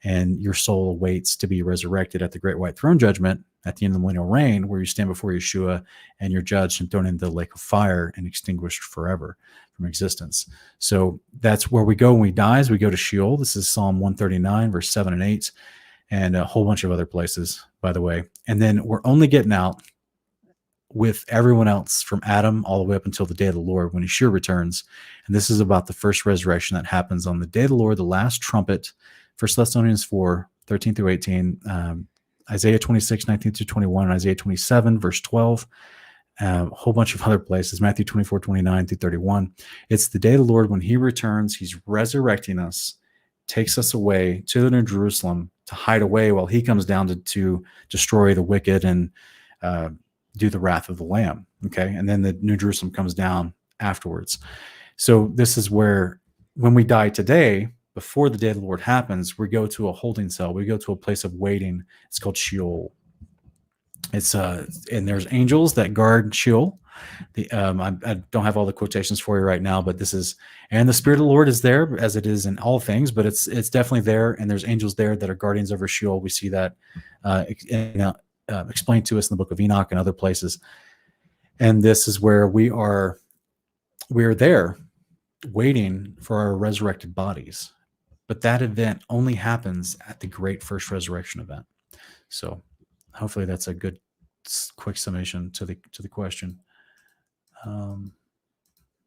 and your soul awaits to be resurrected at the great white throne judgment at the end of the millennial reign, where you stand before Yeshua and you're judged and thrown into the lake of fire and extinguished forever from existence. So that's where we go when we die, is we go to sheol. This is Psalm 139, verse 7 and 8, and a whole bunch of other places, by the way. And then we're only getting out with everyone else from Adam all the way up until the day of the Lord, when Yeshua returns. And this is about the first resurrection that happens on the day of the Lord, the last trumpet. 1 Thessalonians 4, 13 through 18, Isaiah 26, 19 through 21, and Isaiah 27, verse 12, a whole bunch of other places, Matthew 24, 29 through 31. It's the day of the Lord when he returns. He's resurrecting us, takes us away to the New Jerusalem to hide away while he comes down to destroy the wicked and do the wrath of the Lamb. Okay. And then the New Jerusalem comes down afterwards. So this is where, when we die today, before the day of the Lord happens, we go to a holding cell. We go to a place of waiting. It's called sheol. It's and there's angels that guard sheol. I don't have all the quotations for you right now, but this is, and the Spirit of the Lord is there, as it is in all things, but it's definitely there. And there's angels there that are guardians over sheol. We see that explained to us in the book of Enoch and other places. And this is where we are there waiting for our resurrected bodies. But that event only happens at the great first resurrection event. So hopefully that's a good, quick summation to the question.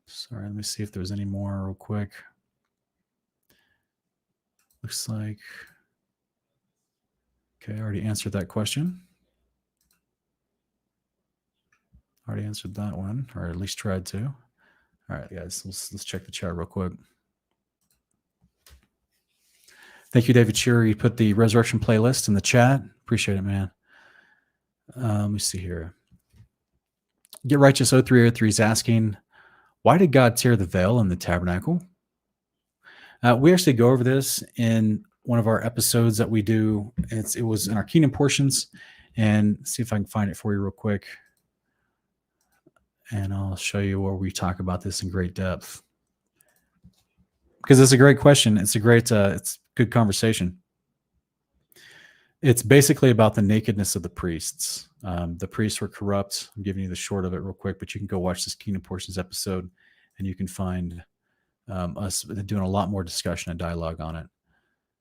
Sorry, let me see if there's any more real quick. Looks like, okay, I already answered that question. Already answered that one, or at least tried to. All right, guys, let's check the chat real quick. Thank you, David Shearer. You put the resurrection playlist in the chat. Appreciate it, man. Let me see here. Get Righteous 0303 is asking, why did God tear the veil in the tabernacle? We actually go over this in one of our episodes that we do. It was in our Kingdom portions, and see if I can find it for you real quick. And I'll show you where we talk about this in great depth, because it's a great question. It's a great, it's good conversation. It's basically about the nakedness of the priests. The priests were corrupt. I'm giving you the short of it real quick, but you can go watch this Kingdom Portions episode, and you can find us doing a lot more discussion and dialogue on it.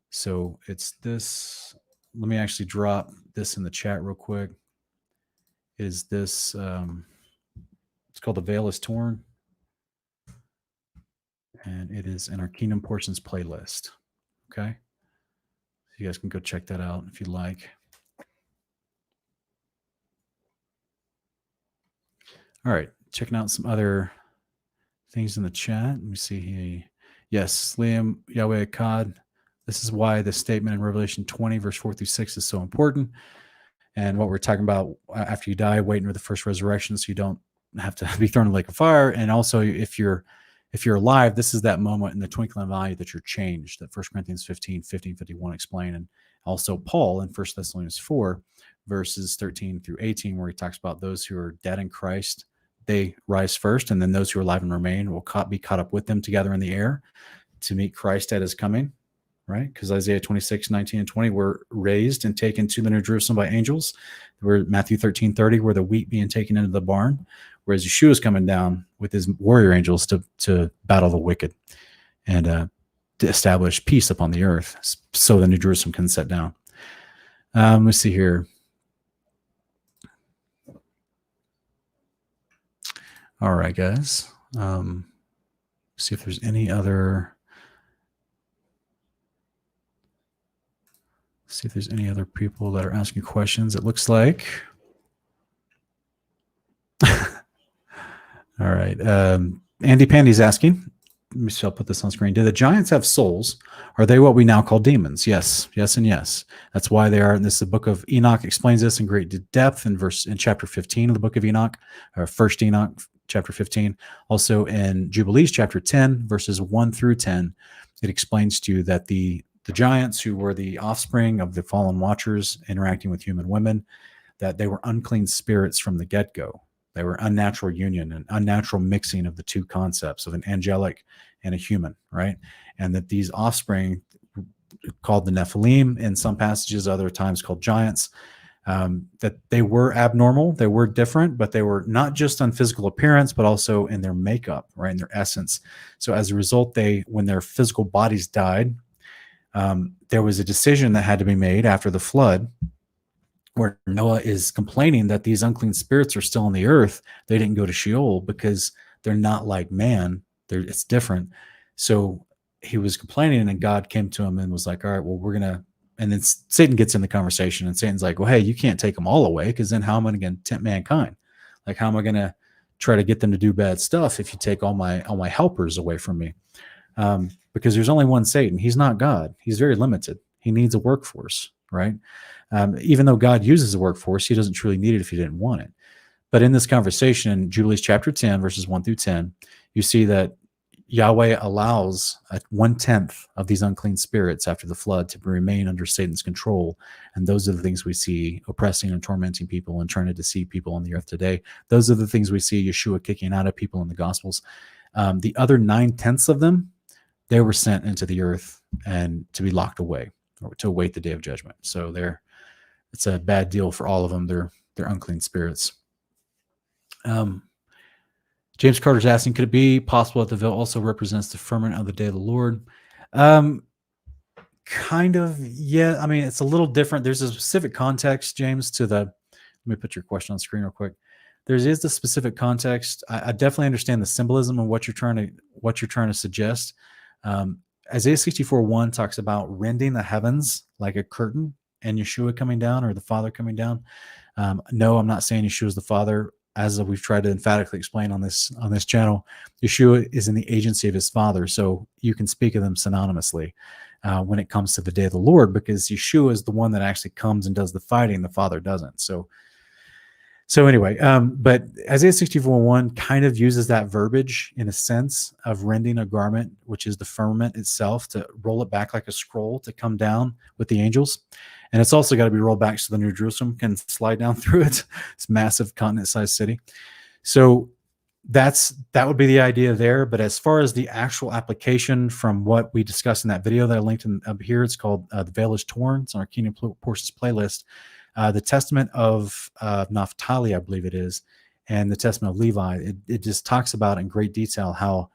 So it's this. Let me actually drop this in the chat real quick. Is this? It's called The Veil is Torn. And it is in our Kingdom Portions playlist. Okay. You guys can go check that out if you like. All right. Checking out some other things in the chat. Let me see here. Yes, Liam, Yahweh Akkad. This is why the statement in Revelation 20, verse 4 through 6 is so important. And what we're talking about after you die, waiting for the first resurrection so you don't have to be thrown in the lake of fire. And also, if you're alive, this is that moment in the twinkling of an eye that you're changed, that 1 Corinthians 15:51 explain. And also Paul in 1 Thessalonians 4, verses 13 through 18, where he talks about those who are dead in Christ, they rise first, and then those who are alive and remain will be caught up with them together in the air to meet Christ at his coming, right? Because Isaiah 26:19 and 20 were raised and taken to the New Jerusalem by angels. Where Matthew 13:30 were the wheat being taken into the barn, whereas Yeshua is coming down with his warrior angels to battle the wicked and to establish peace upon the earth so the New Jerusalem can set down. Let's see here. All right, guys. See if there's any other. See if there's any other people that are asking questions. It looks like. All right. Andy Pandy's asking. Let me see, I'll put this on screen. Do the giants have souls? Are they what we now call demons? Yes, yes, and yes. That's why they are. And this is the book of Enoch explains this in great depth in chapter 15 of the book of Enoch, or First Enoch, chapter 15. Also in Jubilees, chapter 10, verses 1 through 10, it explains to you that the giants, who were the offspring of the fallen watchers interacting with human women, that they were unclean spirits from the get-go. They were unnatural union and unnatural mixing of the two concepts of an angelic and a human, right? And that these offspring, called the Nephilim in some passages, other times called giants, that they were abnormal, they were different, but they were not just on physical appearance, but also in their makeup, right, in their essence. So as a result, when their physical bodies died, there was a decision that had to be made after the flood, where Noah is complaining that these unclean spirits are still on the earth. They didn't go to Sheol because they're not like man. It's different. So he was complaining, and God came to him and was like, all right, well, we're going to, and then Satan gets in the conversation, and Satan's like, well, hey, you can't take them all away, because then how am I going to tempt mankind? Like, how am I going to try to get them to do bad stuff if you take all my helpers away from me? Because there's only one Satan. He's not God. He's very limited. He needs a workforce, right? Even though God uses a workforce, he doesn't truly need it if he didn't want it. But in this conversation, in Jubilees chapter 10, verses 1 through 10, you see that Yahweh allows 1/10 of these unclean spirits after the flood to remain under Satan's control. And those are the things we see oppressing and tormenting people and trying to deceive people on the earth today. Those are the things we see Yeshua kicking out of people in the Gospels. The other 9/10 of them, they were sent into the earth and to be locked away, or to await the day of judgment. So it's a bad deal for all of them. They're unclean spirits. James Carter's asking, could it be possible that the veil also represents the firmament of the day of the Lord? Kind of, yeah. I mean, it's a little different. There's a specific context, James, let me put your question on screen real quick. There is the specific context. I definitely understand the symbolism of what you're trying to suggest. Isaiah 64:1 talks about rending the heavens like a curtain and Yeshua coming down, or the Father coming down. No, I'm not saying Yeshua is the Father. As we've tried to emphatically explain on this channel, Yeshua is in the agency of his Father, so you can speak of them synonymously when it comes to the day of the Lord, because Yeshua is the one that actually comes and does the fighting. The Father doesn't. So anyway, but Isaiah 64:1 kind of uses that verbiage in a sense of rending a garment, which is the firmament itself, to roll it back like a scroll to come down with the angels. And it's also got to be rolled back so the New Jerusalem can slide down through it. It's a massive continent-sized city. So that would be the idea there. But as far as the actual application from what we discussed in that video that I linked up here, it's called The Veil is Torn. It's on our Kingdom Portions playlist. The Testament of Naphtali, I believe it is, and the Testament of Levi, it just talks about in great detail how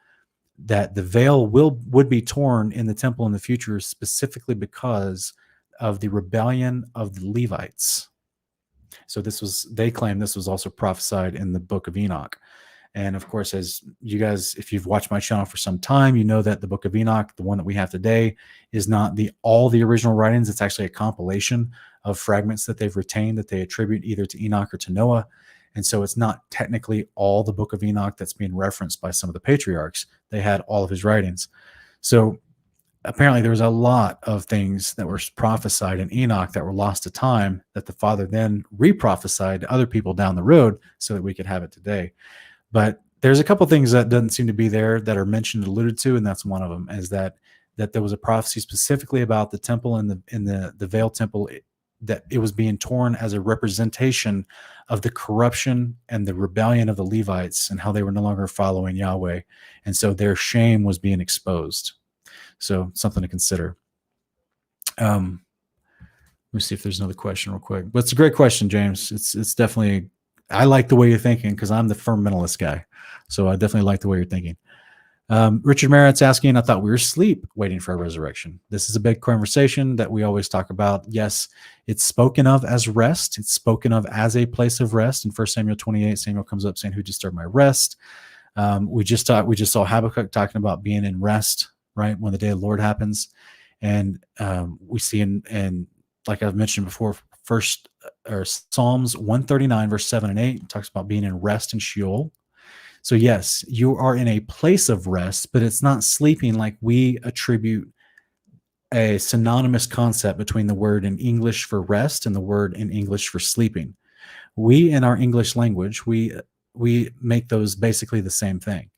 that the veil would be torn in the temple in the future, specifically because of the rebellion of the Levites. So they claim this was also prophesied in the book of Enoch. And of course, as you guys, if you've watched my channel for some time, you know that the Book of Enoch, the one that we have today, is not all the original writings. It's actually a compilation of fragments that they've retained that they attribute either to Enoch or to Noah. And so it's not technically all the Book of Enoch that's being referenced by some of the patriarchs. They had all of his writings. So apparently there was a lot of things that were prophesied in Enoch that were lost to time that the Father then re-prophesied to other people down the road so that we could have it today. But there's a couple things that doesn't seem to be there that are mentioned, alluded to, and that's one of them, is that there was a prophecy specifically about the temple and the veil temple, that it was being torn as a representation of the corruption and the rebellion of the Levites and how they were no longer following Yahweh. And so their shame was being exposed. So something to consider. Let me see if there's another question real quick. But it's a great question, James. It's definitely, I like the way you're thinking because I'm the fundamentalist guy. So I definitely like the way you're thinking. Richard Merritt's asking, I thought we were asleep waiting for a resurrection. This is a big conversation that we always talk about. Yes, it's spoken of as rest. It's spoken of as a place of rest. In 1 Samuel 28, Samuel comes up saying, who disturbed my rest? We just saw Habakkuk talking about being in rest, right? When the day of the Lord happens. And we see in like I've mentioned before, Psalms 139, verse 7 and 8 talks about being in rest in Sheol. So yes, you are in a place of rest, but it's not sleeping like we attribute a synonymous concept between the word in English for rest and the word in English for sleeping. We, in our English language, we make those basically the same thing.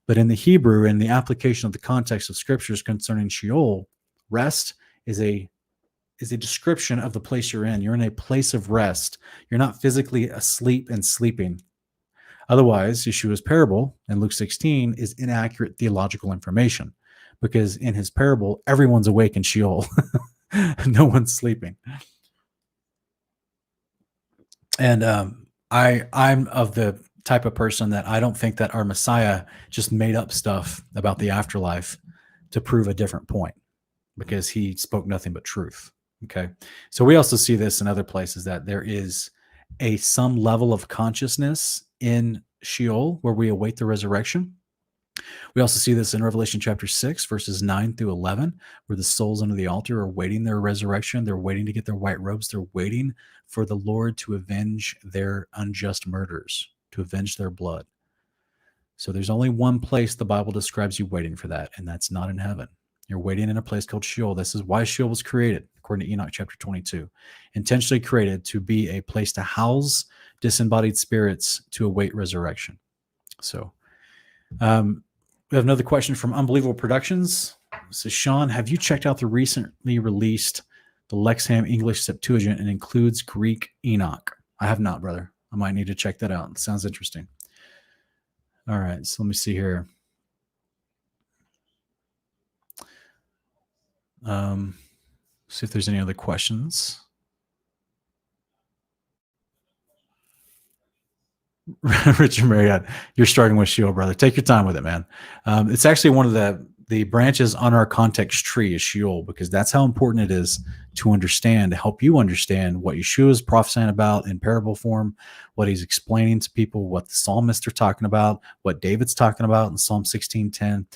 But in the Hebrew, in the application of the context of scriptures concerning Sheol, rest is a description of the place you're in. You're in a place of rest. You're not physically asleep and sleeping. Otherwise, Yeshua's parable in Luke 16 is inaccurate theological information, because in his parable, everyone's awake in Sheol. No one's sleeping. And I'm of the type of person that I don't think that our Messiah just made up stuff about the afterlife to prove a different point, because he spoke nothing but truth. Okay. So we also see this in other places, that there is some level of consciousness in Sheol where we await the resurrection. We also see this in Revelation chapter 6, verses 9 through 11, where the souls under the altar are waiting their resurrection. They're waiting to get their white robes. They're waiting for the Lord to avenge their unjust murders, to avenge their blood. So there's only one place the Bible describes you waiting for that, and that's not in heaven. You're waiting in a place called Sheol. This is why Sheol was created, according to Enoch chapter 22. Intentionally created to be a place to house disembodied spirits to await resurrection. So we have another question from Unbelievable Productions. It says, Sean, have you checked out the recently released the Lexham English Septuagint and includes Greek Enoch? I have not, brother. I might need to check that out. It sounds interesting. All right, so let me see here. See if there's any other questions. Richard Marriott, you're starting with Sheol, brother. Take your time with it, man. It's actually one of the branches on our context tree is Sheol, because that's how important it is to understand, to help you understand what Yeshua is prophesying about in parable form, what he's explaining to people, what the psalmists are talking about, what David's talking about in Psalm 16:10.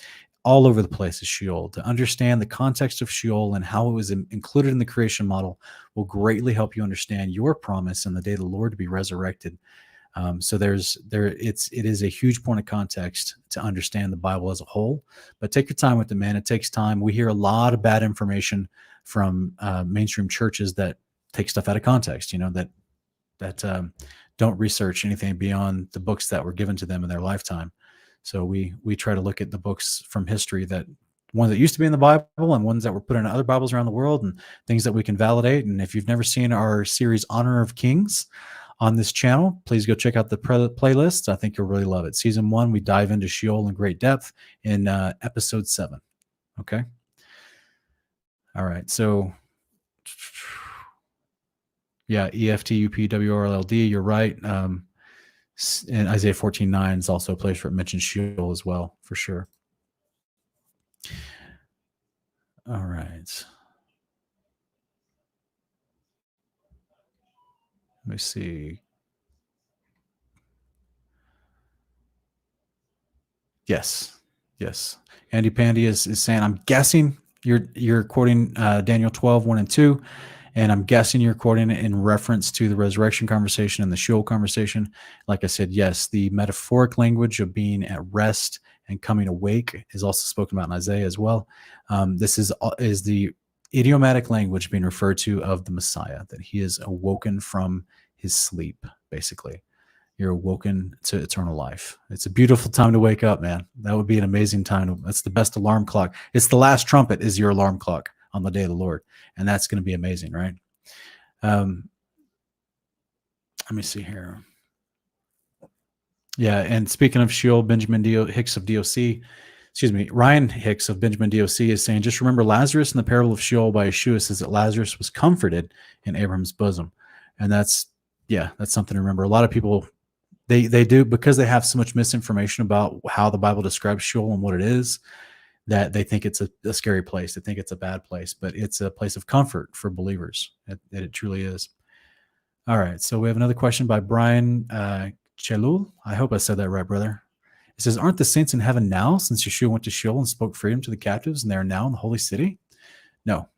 All over the place is Sheol. To understand the context of Sheol and how it was included in the creation model will greatly help you understand your promise in the day of the Lord to be resurrected. So it is a huge point of context to understand the Bible as a whole, but take your time with it, man. It takes time. We hear a lot of bad information from mainstream churches that take stuff out of context, that don't research anything beyond the books that were given to them in their lifetime. So we try to look at the books from history, that ones that used to be in the Bible and ones that were put in other Bibles around the world, and things that we can validate. And if you've never seen our series Honor of Kings on this channel, please go check out the playlist. I think you'll really love it. Season 1, we dive into Sheol in great depth in episode 7. Okay. All right. So yeah, EFTUPWRLD, you're right. And Isaiah 14:9 is also a place where it mentions Sheol as well, for sure. All right. Let me see. Yes. Yes. Andy Pandy is saying, I'm guessing you're quoting Daniel 12, 1 and 2. And I'm guessing you're quoting it in reference to the resurrection conversation and the sheol conversation. Like I said, yes, the metaphoric language of being at rest and coming awake is also spoken about in Isaiah as well. This is the idiomatic language being referred to of the Messiah, that he is awoken from his sleep, basically. You're awoken to eternal life. It's a beautiful time to wake up, man. That would be an amazing time. That's the best alarm clock. It's the last trumpet is your alarm clock on the day of the Lord. And that's going to be amazing, right? Let me see here. Yeah, and speaking of Sheol, Hicks of DOC, Ryan Hicks of Benjamin DOC is saying, just remember Lazarus in the parable of Sheol by Yeshua says that Lazarus was comforted in Abraham's bosom. And that's something to remember. A lot of people, they do, because they have so much misinformation about how the Bible describes Sheol and what it is, that they think it's a scary place. They think it's a bad place, but it's a place of comfort for believers. It truly is. All right. So we have another question by Brian Chelul. I hope I said that right, brother. It says, aren't the saints in heaven now, since Yeshua went to Sheol and spoke freedom to the captives, and they are now in the holy city? No.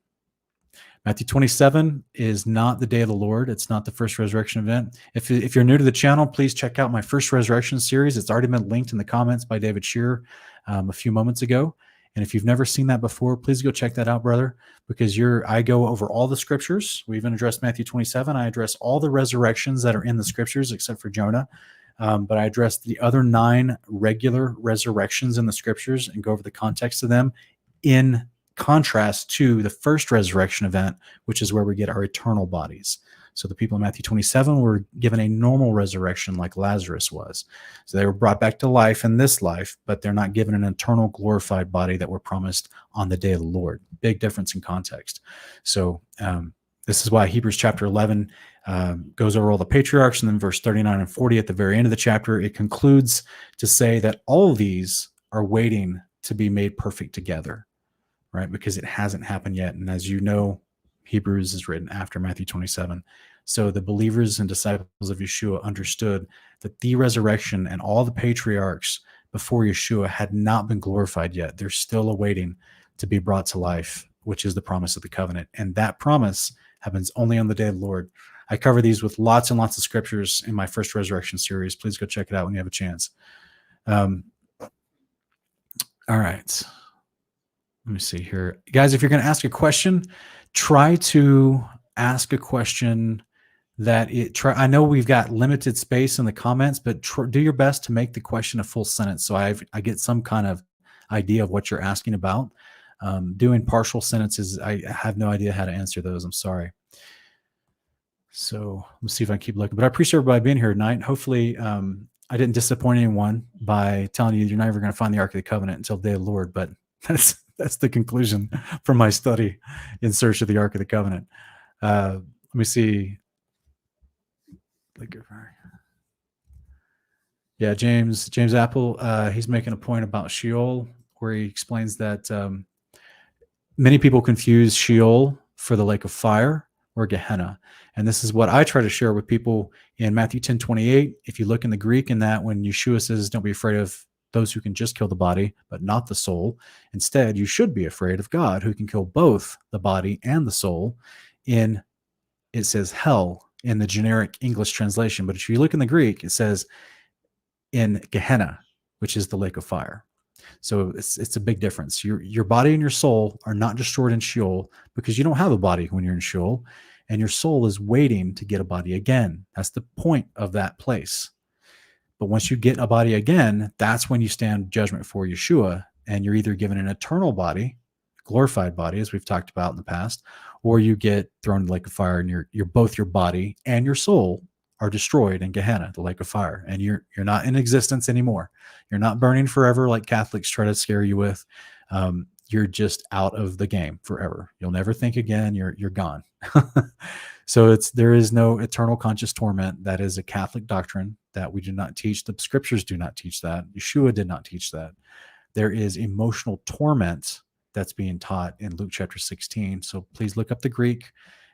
Matthew 27 is not the day of the Lord. It's not the first resurrection event. If you're new to the channel, please check out my first resurrection series. It's already been linked in the comments by David Shearer a few moments ago. And if you've never seen that before, please go check that out, brother, because I go over all the scriptures. We even addressed Matthew 27. I address all the resurrections that are in the scriptures except for Jonah. But I address the other 9 regular resurrections in the scriptures and go over the context of them in contrast to the first resurrection event, which is where we get our eternal bodies. So the people in Matthew 27 were given a normal resurrection like Lazarus was. So they were brought back to life in this life, but they're not given an eternal glorified body that were promised on the day of the Lord. Big difference in context. So this is why Hebrews chapter 11 goes over all the patriarchs, and then verse 39 and 40 at the very end of the chapter, it concludes to say that all of these are waiting to be made perfect together, right? Because it hasn't happened yet. And as you know, Hebrews is written after Matthew 27. So the believers and disciples of Yeshua understood that the resurrection and all the patriarchs before Yeshua had not been glorified yet. They're still awaiting to be brought to life, which is the promise of the covenant. And that promise happens only on the day of the Lord. I cover these with lots and lots of scriptures in my first resurrection series. Please go check it out when you have a chance. All right. Let me see here. Guys, if you're going to ask a question, try to ask a question that I know we've got limited space in the comments, but do your best to make the question a full sentence so I get some kind of idea of what you're asking about. Doing partial sentences, I have no idea how to answer those. I'm sorry. So let's see if I can keep looking. But I appreciate everybody being here tonight. Hopefully, I didn't disappoint anyone by telling you you're never going to find the Ark of the Covenant until the day of the Lord, but that's the conclusion from my study in search of the Ark of the Covenant. Let me see. Yeah, James Apple, he's making a point about Sheol, where he explains that many people confuse Sheol for the lake of fire or Gehenna. And this is what I try to share with people in Matthew 10:28. If you look in the Greek in that, when Yeshua says, don't be afraid of those who can just kill the body, but not the soul. Instead, you should be afraid of God, who can kill both the body and the soul. It says hell in the generic English translation. But if you look in the Greek, it says in Gehenna, which is the lake of fire. So it's a big difference. Your body and your soul are not destroyed in Sheol because you don't have a body when you're in Sheol, and your soul is waiting to get a body again. That's the point of that place. But once you get a body again, that's when you stand judgment for Yeshua, and you're either given an eternal body, glorified body, as we've talked about in the past, or you get thrown in the lake of fire, and you're both your body and your soul are destroyed in Gehenna, the lake of fire, and you're not in existence anymore. You're not burning forever like Catholics try to scare you with. You're just out of the game forever. You'll never think again. You're gone. So there is no eternal conscious torment. That is a Catholic doctrine that we do not teach. The scriptures do not teach that. Yeshua did not teach that. There is emotional torment that's being taught in Luke chapter 16. So please look up the Greek.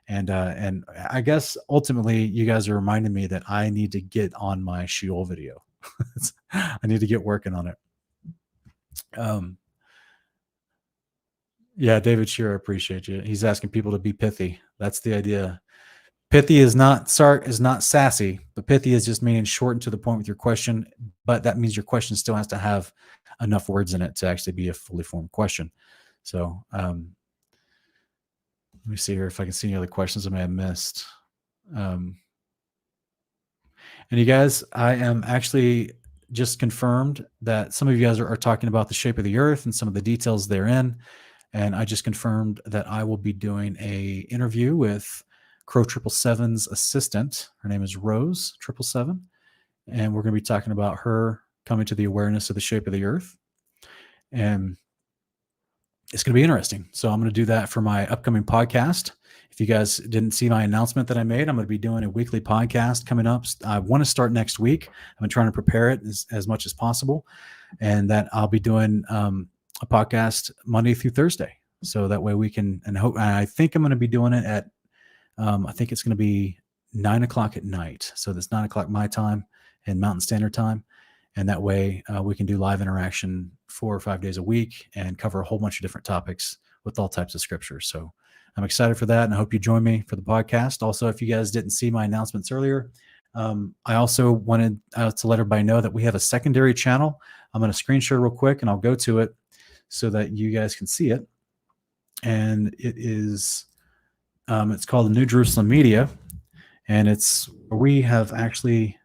And I guess ultimately you guys are reminding me that I need to get on my Sheol video. I need to get working on it. Um, yeah, David Shearer, appreciate you. He's asking people to be pithy. That's the idea. Pithy is not sassy, but pithy is just meaning short and to the point with your question. But that means your question still has to have enough words in it to actually be a fully formed question. So let me see here if I can see any other questions I may have missed. And you guys, I am actually just confirmed that some of you guys are talking about the shape of the earth and some of the details therein. And I just confirmed that I will be doing a interview with Crow 777's assistant. Her name is Rose 777. And we're going to be talking about her coming to the awareness of the shape of the earth. And it's going to be interesting. So I'm going to do that for my upcoming podcast. If you guys didn't see my announcement that I made, I'm going to be doing a weekly podcast coming up. I want to start next week. I've been trying to prepare it as much as possible. And that I'll be doing a podcast Monday through Thursday. So that way we can, and I think I'm going to be doing it at, I think it's going to be 9:00 at night. So that's 9:00 my time and Mountain Standard Time. And that way we can do live interaction 4 or 5 days a week and cover a whole bunch of different topics with all types of scripture. So I'm excited for that. And I hope you join me for the podcast. Also, if you guys didn't see my announcements earlier, I also wanted to let everybody know that we have a secondary channel. I'm going to screen share real quick and I'll go to it so that you guys can see it. And it is, it's called the New Jerusalem Media. And it's where we have actually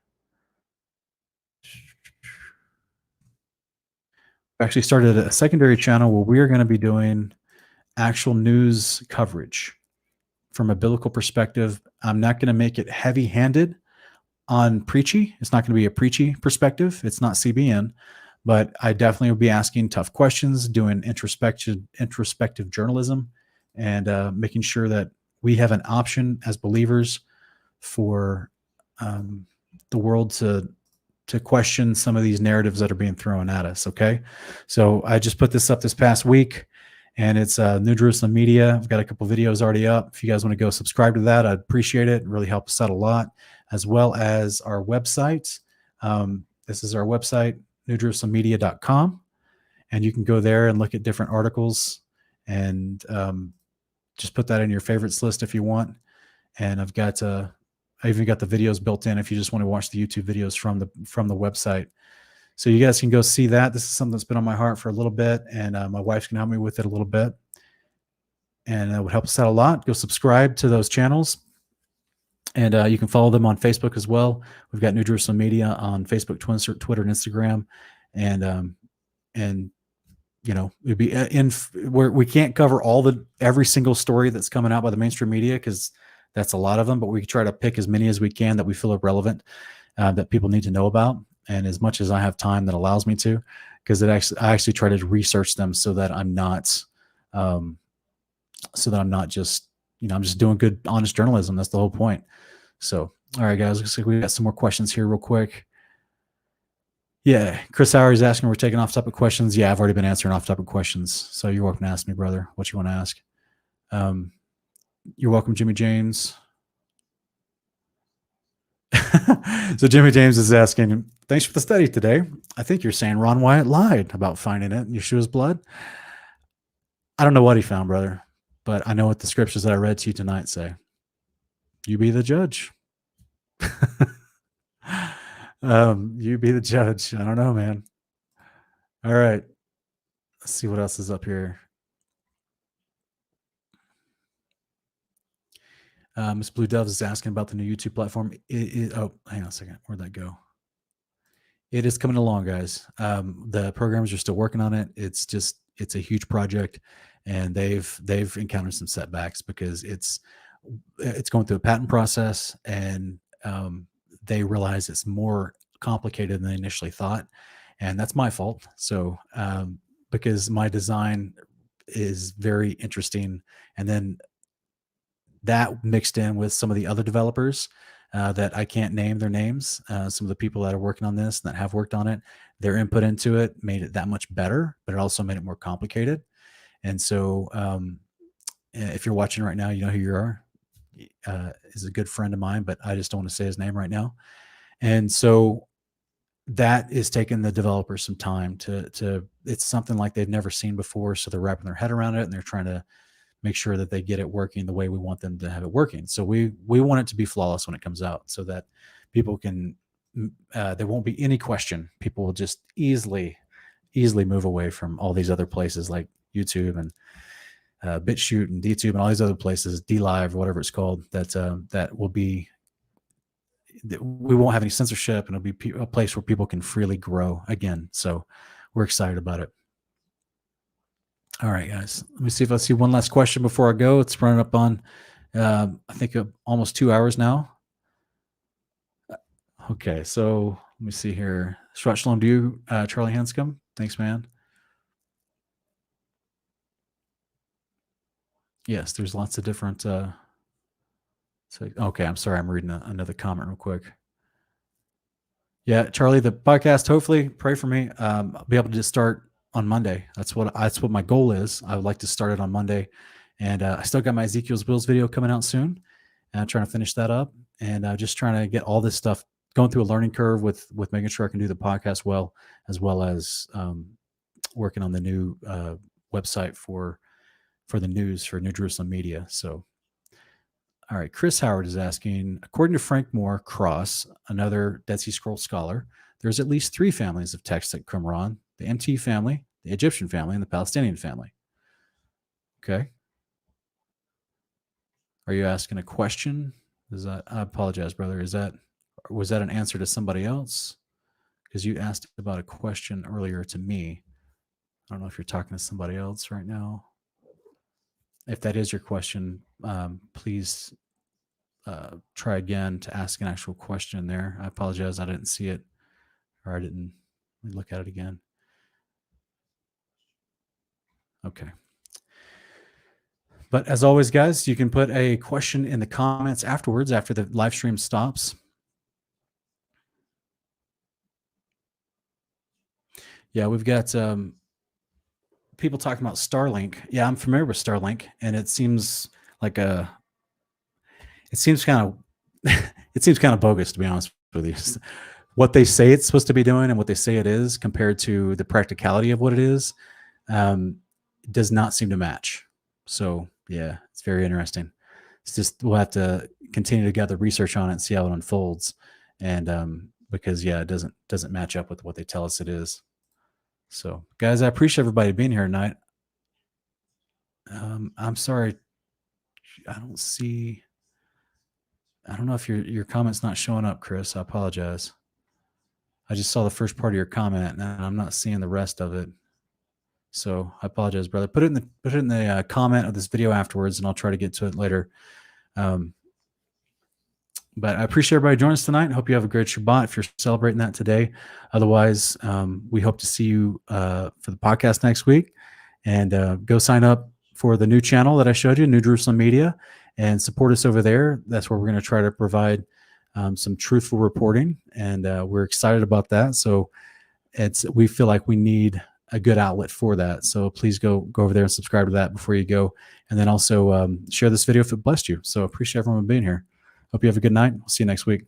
started a secondary channel where we are going to be doing actual news coverage from a biblical perspective. I'm not going to make it heavy-handed on preachy. It's not going to be a preachy perspective. It's not CBN, but I definitely will be asking tough questions, doing introspective journalism, and making sure that we have an option as believers for the world to question some of these narratives that are being thrown at us. Okay. So I just put this up this past week and it's New Jerusalem Media. I've got a couple videos already up. If you guys want to go subscribe to that, I'd appreciate it. It really helps us out a lot, as well as our website. This is our website, newjerusalemmedia.com. And you can go there and look at different articles and just put that in your favorites list if you want. And I've got I even got the videos built in if you just want to watch the YouTube videos from the website. So you guys can go see that. This is something that's been on my heart for a little bit, and my wife's going to help me with it a little bit. And it would help us out a lot. Go subscribe to those channels. And you can follow them on Facebook as well. We've got New Jerusalem Media on Facebook, Twitter, and Instagram. And you know, it'd be where we can't cover every single story that's coming out by the mainstream media because that's a lot of them, but we try to pick as many as we can that we feel are relevant, that people need to know about. And as much as I have time that allows me to, because I actually try to research them so that I'm not just, I'm just doing good, honest journalism. That's the whole point. So, all right, guys, looks like we got some more questions here real quick. Yeah, Chris Howard is asking, we're taking off-topic questions. Yeah, I've already been answering off-topic questions. So you're welcome to ask me, brother, what you want to ask. You're welcome, Jimmy James. So Jimmy James is asking, thanks for the study today. I think you're saying Ron Wyatt lied about finding it in Yeshua's blood. I don't know what he found, brother, but I know what the scriptures that I read to you tonight say. You be the judge. You be the judge. I don't know, man. All right. Let's see what else is up here. Miss Blue Dove is asking about the new YouTube platform. Oh, hang on a second. Where'd that go? It is coming along, guys. The programmers are still working on it. It's a huge project, and they've encountered some setbacks because it's going through a patent process, and they realize it's more complicated than they initially thought, and that's my fault. So because my design is very interesting, and then that mixed in with some of the other developers that I can't name their names. Some of the people that are working on this, that have worked on it, their input into it made it that much better, but it also made it more complicated. And so if you're watching right now, you know who you are. Is a good friend of mine, but I just don't want to say his name right now. And so that is taking the developers some time to it's something like they've never seen before. So they're wrapping their head around it and they're trying to make sure that they get it working the way we want them to have it working. So we want it to be flawless when it comes out so that people can, there won't be any question. People will just easily move away from all these other places like YouTube and BitChute and DTube and all these other places, DLive or whatever it's called, that will be, we won't have any censorship and it'll be a place where people can freely grow again. So we're excited about it. All right, guys, let me see if I see one last question before I go. It's running up on, I think almost 2 hours now. Okay. So let me see here. Shabbat Shalom to you, Charlie Hanscom. Thanks, man. Yes, there's lots of different, okay, I'm sorry. I'm reading another comment real quick. Yeah, Charlie, the podcast, hopefully pray for me. I'll be able to just start on Monday. That's what my goal is. I would like to start it on Monday. And I still got my Ezekiel's Wills video coming out soon. And I'm trying to finish that up. And just trying to get all this stuff, going through a learning curve with making sure I can do the podcast well, as well as working on the new website for the news for New Jerusalem Media. So, all right, Chris Howard is asking, according to Frank Moore Cross, another Dead Sea Scroll scholar, there's at least 3 families of texts at Qumran: the MT family, the Egyptian family, and the Palestinian family. Okay. Are you asking a question? I apologize, brother. Was that an answer to somebody else? Because you asked about a question earlier to me. I don't know if you're talking to somebody else right now. If that is your question, please try again to ask an actual question there. I apologize. I didn't see it, or I didn't look at it again. Okay. But as always, guys, you can put a question in the comments afterwards, after the live stream stops. Yeah, we've got people talking about Starlink. Yeah, I'm familiar with Starlink, and it seems like it seems kind of bogus, to be honest with you. What they say it's supposed to be doing and what they say it is compared to the practicality of what it is does not seem to match. So yeah, it's very interesting. It's just, we'll have to continue to gather research on it and see how it unfolds. And because yeah, it doesn't match up with what they tell us it is. So guys, I appreciate everybody being here tonight. I'm sorry. I don't know if your comment's not showing up, Chris. I apologize. I just saw the first part of your comment and I'm not seeing the rest of it. So I apologize, brother. Put it in the comment of this video afterwards, and I'll try to get to it later. But I appreciate everybody joining us tonight. I hope you have a great Shabbat if you're celebrating that today. Otherwise, we hope to see you for the podcast next week. And go sign up for the new channel that I showed you, New Jerusalem Media, and support us over there. That's where we're going to try to provide some truthful reporting, and we're excited about that. So we feel like we need a good outlet for that. So please go over there and subscribe to that before you go. And then also share this video if it blessed you. So appreciate everyone being here. Hope you have a good night. We'll see you next week.